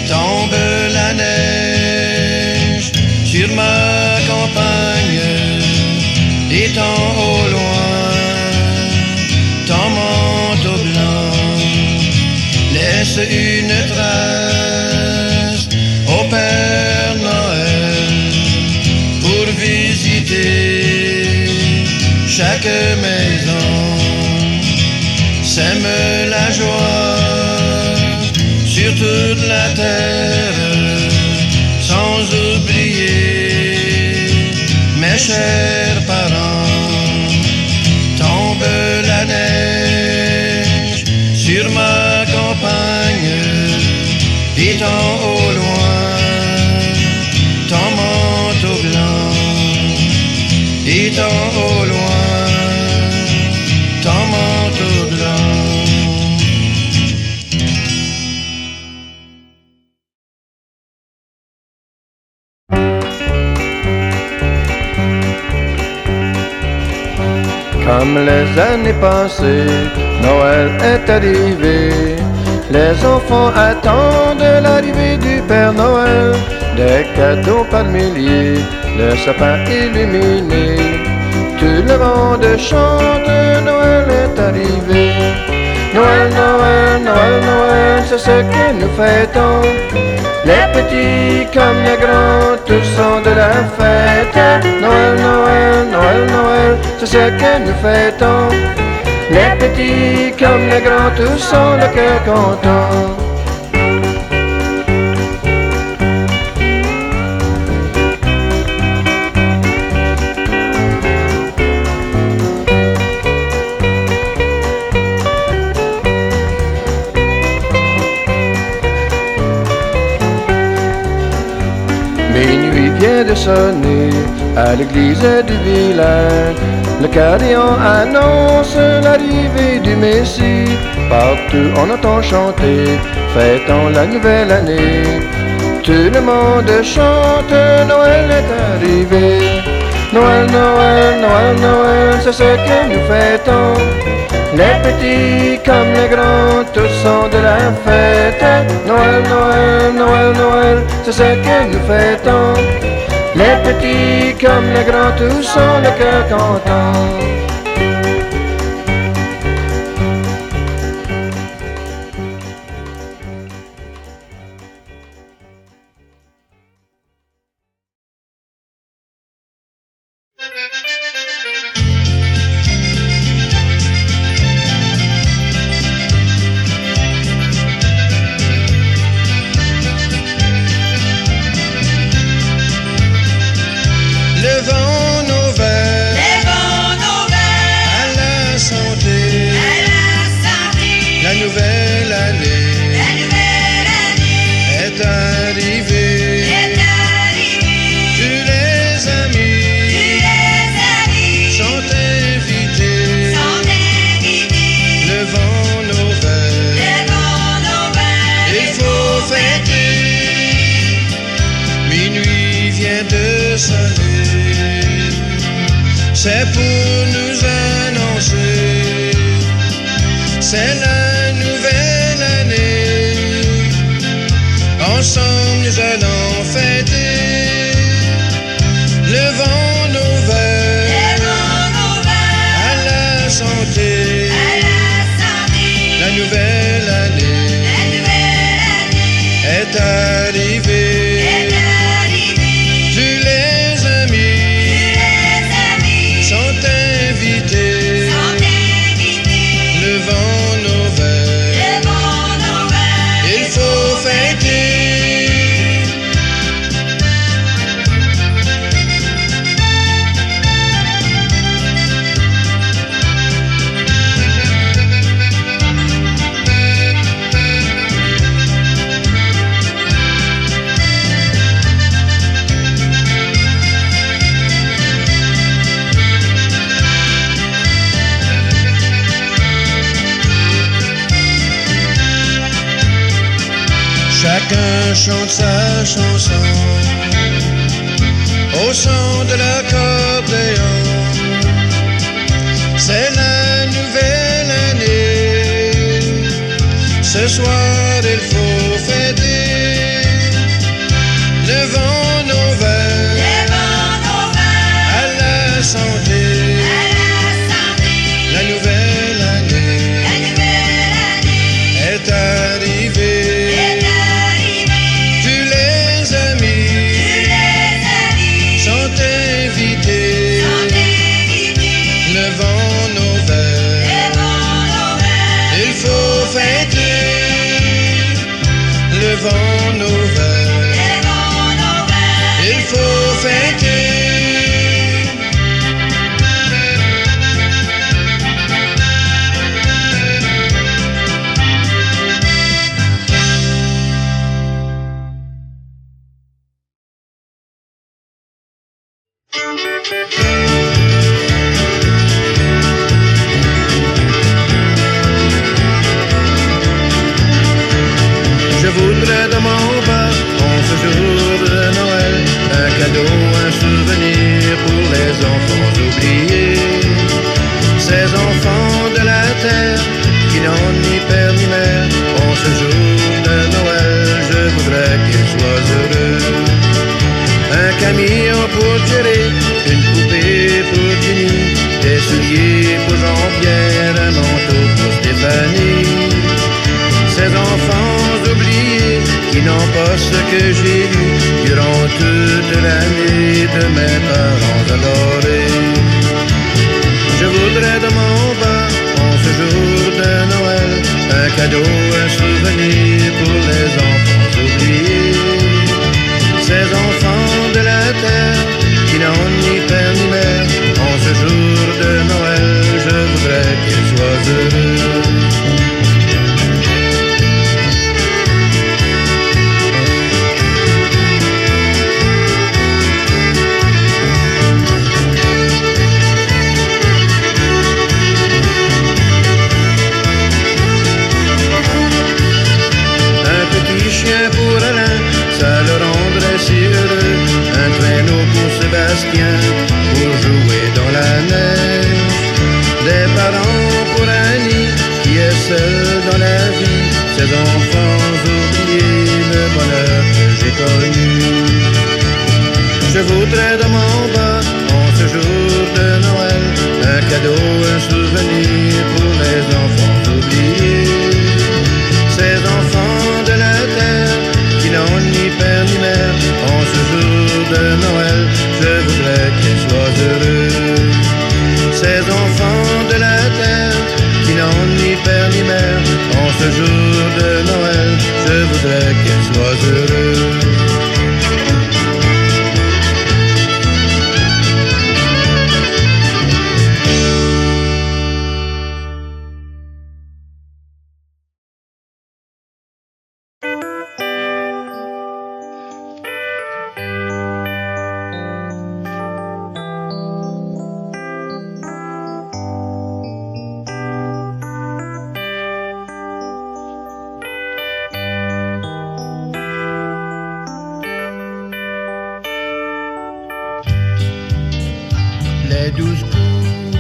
Tombe la neige sur ma campagne, étant au loin ton manteau blanc, laisse une trace au Père Noël pour visiter chaque maison, sème la joie sur toute la terre, sans oublier mes chers parents. Tombe la neige sur ma campagne, étant au loin ton manteau blanc, étant au loin ton manteau blanc. Comme les années passées, Noël est arrivé. Les enfants attendent l'arrivée du Père Noël. Des cadeaux par milliers, le sapin illuminé. Tout le monde chante, Noël est arrivé. Noël, Noël, Noël, Noël, c'est ce que nous fêtons. Les petits comme les grands, tous sont de la fête. Noël, Noël, Noël, Noël, c'est ce que nous fêtons. Les petits comme les grands, tous sont le cœur content. Minuit vient de sonner à l'église du village. Le carillon annonce l'arrivée du Messie. Partout on entend chanter, fêtons la nouvelle année. Tout le monde chante, Noël est arrivé. Noël, Noël, Noël, Noël, c'est ce que nous fêtons. Les petits comme les grands, tous sont de la fête. Noël, Noël, Noël, Noël, c'est ce que nous fêtons. Les petits comme les grands, tous sont le cœur content. Le vent nos verres vient de sonner. C'est pour nous annoncer, c'est la nouvelle année. Ensemble nous allons fêter, levons nos verres à la santé. La nouvelle année est arrivée. Tous les amis sont invités. Levons nos verres, il faut fêter. Chacun chante sa chanson au son de l'accordéon. C'est la nouvelle année. Ce soir il faut fêter. Levons nos verres à la santé. La nouvelle année est arrivée. Levons nos verres, il faut fêter. Levons nos verres, il faut fêter. Je voudrais de mon bas, en ce jour de Noël, un cadeau, un souvenir pour les enfants oubliés. Ces enfants de la terre qui n'ont ni père ni mère, en ce jour de Noël, je voudrais qu'ils soient heureux. Un camion pour Jerry, une poupée pour Jenny, des souliers pour Jean-Pierre, un manteau pour Stéphanie. Ces enfants oubliés qui n'ont pas ce que j'ai lu durant toute l'année de mes parents adorés. Je voudrais de mon bas, en ce jour de Noël, un cadeau, un souvenir pour les enfants oubliés. Ces enfants de la terre qui n'ont ni père ni mère, en ce jour de Noël, je voudrais qu'ils soient heureux. Pour Alain, ça le rendrait si heureux. Un traîneau pour Sébastien, pour jouer dans la neige. Des parents pour Annie, qui est seule dans la vie. Ces enfants oubliés, le bonheur que j'ai connu. Je voudrais de mon bas, en ce jour de Noël, un cadeau, un souvenir pour les enfants oubliés. Ces enfants de la terre qui n'ont ni père ni mère, en ce jour de Noël, je voudrais qu'ils soient heureux. Ces enfants de la terre qui n'ont ni père ni mère, en ce jour de Noël, je voudrais qu'ils soient heureux. Les 12 coups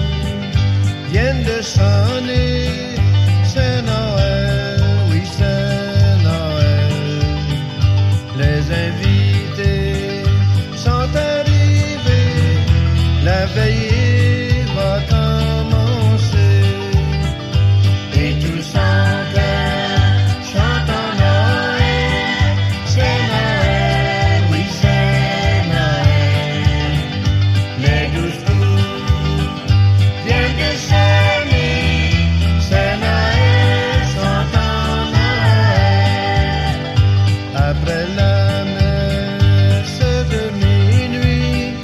viennent de sonner. C'est Noël, oui c'est Noël. Les invités sont arrivés. La veillée va commencer. Et tous en cœur chantent en Noël. C'est Noël, oui c'est Noël. Les 12 coups viennent de sonner. C'est Noël, chantant Noël. Après la messe de minuit,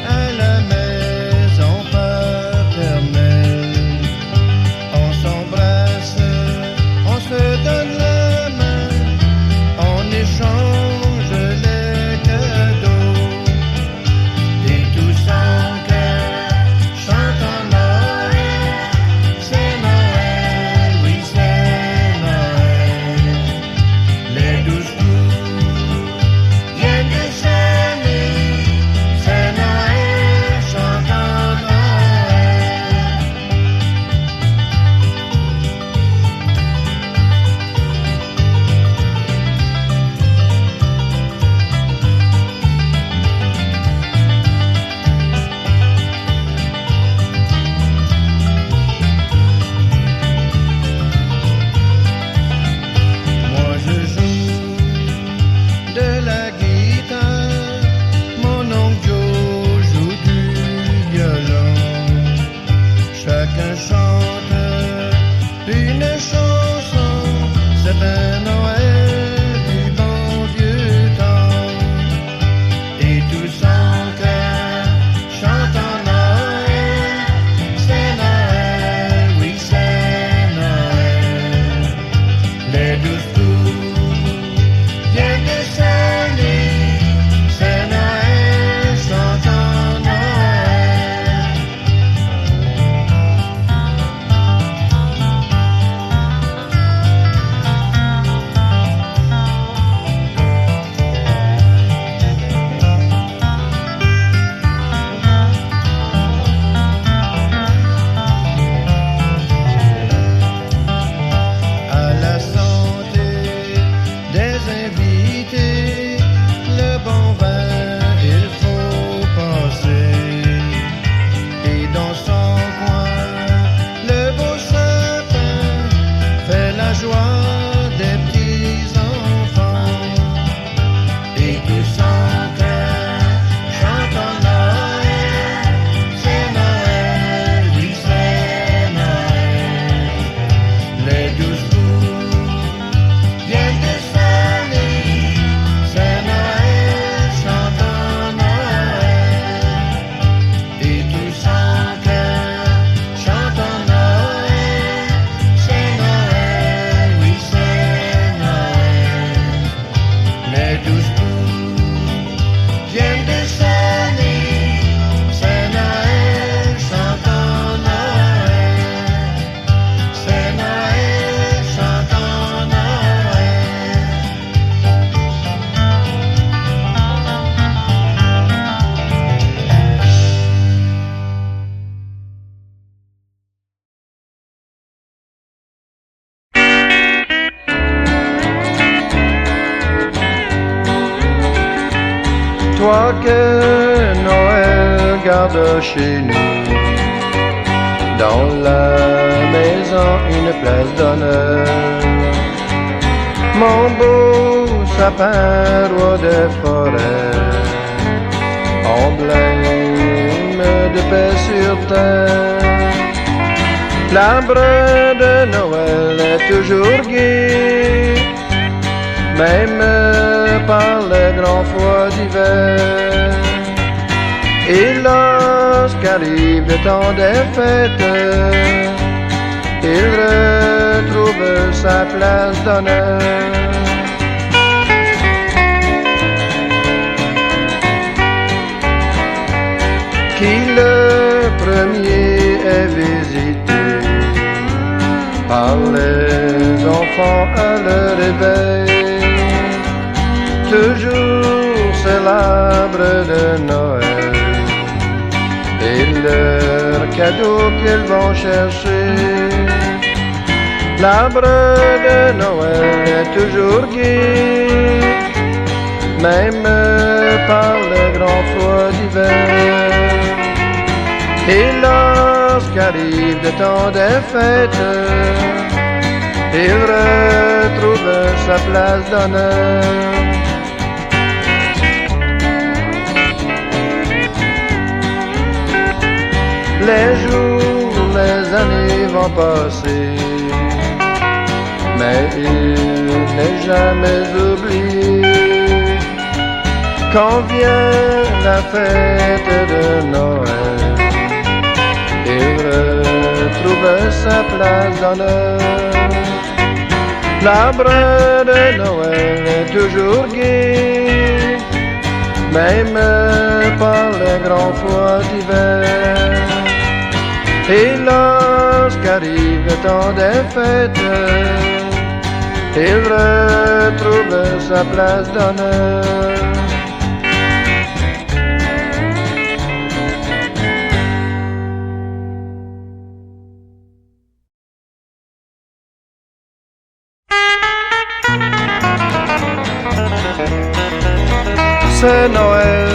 à la maison paternelle, on s'embrasse, on se donne la main, on échange les cadeaux. Et tous en cœur chantent en Noël. C'est Noël, oui c'est Noël. Les 12 coups viennent de sonner. C'est Noël, chantant Noël. Moi je joue de la guitare, mon oncle Joe joue du violon. Chacun chante une chanson, c'est un Noël du bon vieux temps. Et tous en cœur chantent en Noël. C'est Noël, oui c'est Noël. Les 12 coups viennent de sonner. C'est Noël, chantant Noël. À la santé des invités, le bon vin il faut passer. Et dans son coin, le beau sapin fait la joie des petits enfants. Et tous en cœur chantent en Noël. C'est Noël, oui c'est Noël. Les 12 coups viennent de sonner. C'est Noël, chantant Noël. Et tous en cœur chantent en Noël. C'est Noël, oui c'est Noël. Les 12 coups viennent de sonner. C'est Noël, chantant Noël. C'est Noël, chantant Noël. Toi que Noël garde chez nous, dans la maison une place d'honneur. Mon beau sapin roi des forêts, emblème de paix sur terre. L'arbre de Noël est toujours gai, même par le grand froid d'hiver. Et lorsqu'arrive le temps des fêtes, il retrouve sa place d'honneur. Qui le premier est visité par les enfants à leur réveil. Toujours c'est l'arbre de Noël et le cadeaux qu'ils vont chercher. L'arbre de Noël est toujours gai, même par le grand froid d'hiver. Et lorsqu'arrive le temps des fêtes, il retrouve sa place d'honneur. Les jours, les années vont passer, mais il n'est jamais oublié. Quand vient la fête de Noël, il retrouve sa place d'honneur. L'arbre de Noël est toujours gai, même par le grand froid d'hiver. Et lorsqu'arrive le temps des fêtes, il retrouve sa place d'honneur. C'est Noël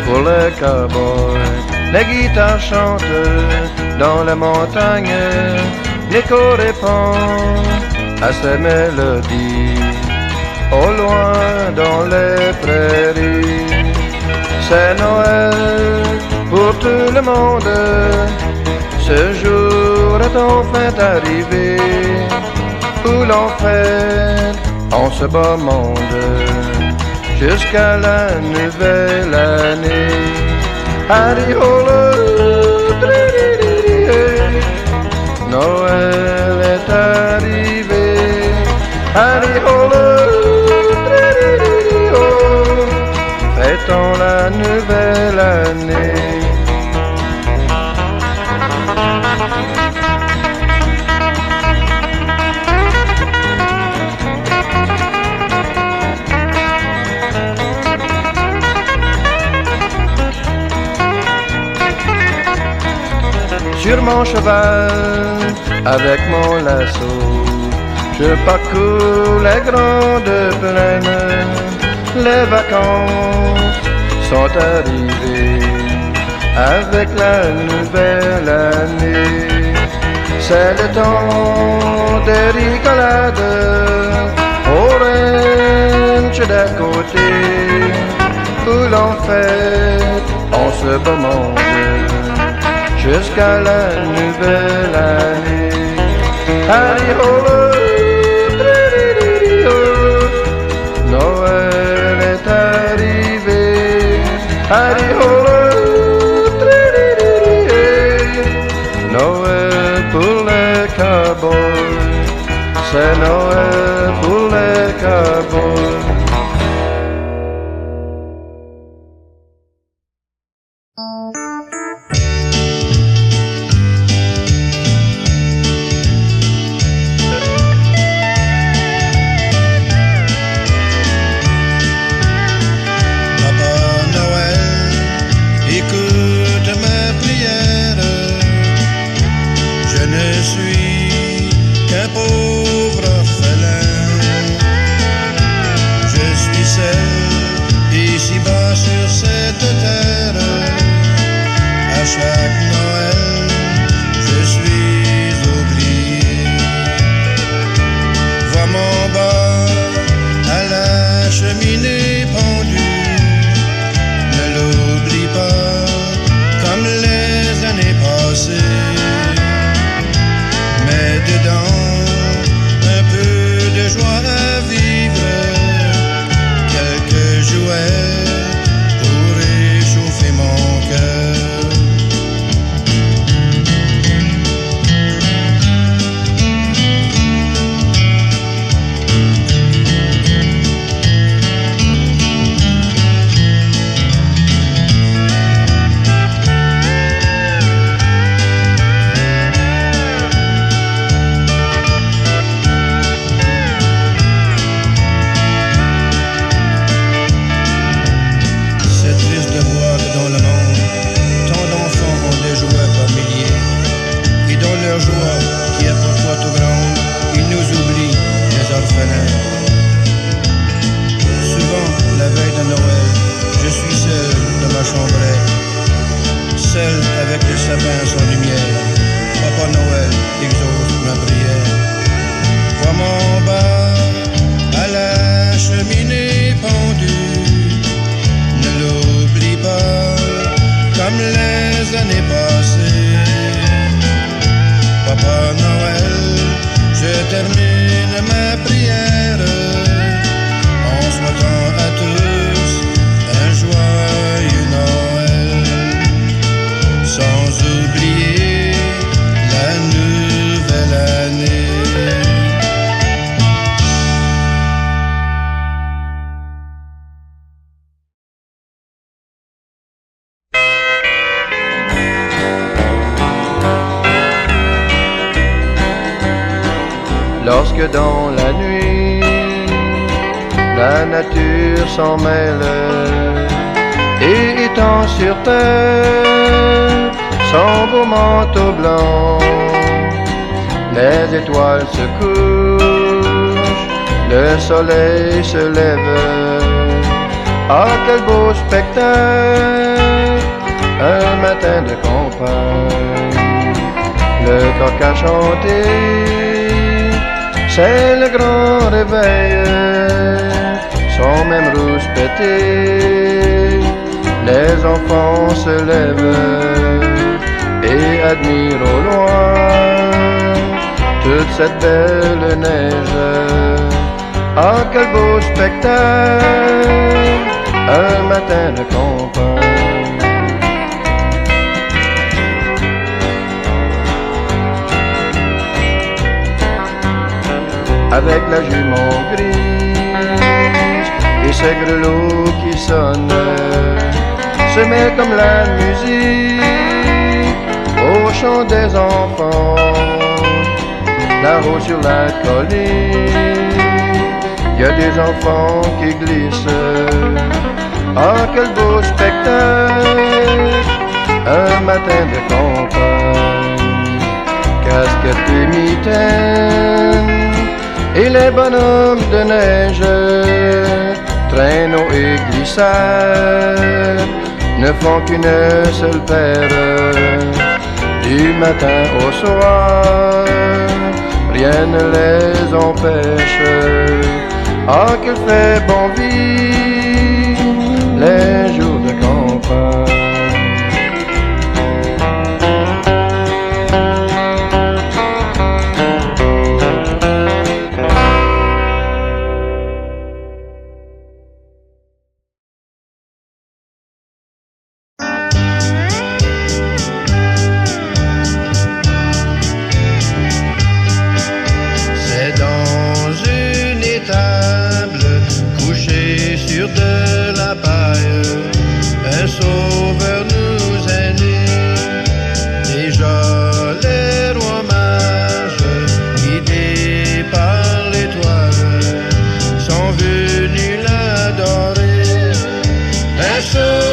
pour les cowboys, les guitares chantent dans les montagnes, l'écho répond à ces mélodies, au loin dans les prairies. C'est Noël pour tout le monde, ce jour est enfin arrivé, où l'on fête en ce beau monde, jusqu'à la nouvelle année. Harry Hole, Noël est arrivé. Harry Hole, fêtons la nouvelle année. Sur mon cheval, avec mon lasso, je parcours les grandes plaines. Les vacances sont arrivées avec la nouvelle année. C'est le temps des rigolades au ranch d'à côté, où l'on fête en ce beau monde, jusqu'à la nouvelle année. Harry Hole, Noël est arrivé. Harry Hole, Noël pour les cowboys, c'est Noël pour les cowboys. Ici-bas sur cette terre, que dans la nuit, la nature s'en mêle et étend sur terre son beau manteau blanc. Les étoiles se couchent, le soleil se lève. Ah, quel beau spectacle, un matin de campagne. Le coq a chanté, c'est le grand réveil. Sans même rouspéter, les enfants se lèvent et admirent au loin toute cette belle neige. Ah, quel beau spectacle, un matin de campagne. Avec la jument grise et ses grelots qui sonnent, se met comme la musique au chant des enfants. Là-haut sur la colline, il y a des enfants qui glissent. Ah, quel beau spectacle, un matin de campagne. Casquettes et mitaines et les bonhommes de neige, traîneaux et glissades, ne font qu'une seule paire. Du matin au soir, rien ne les empêche. Ah, qu'il fait bon vivre les jours de campagne. So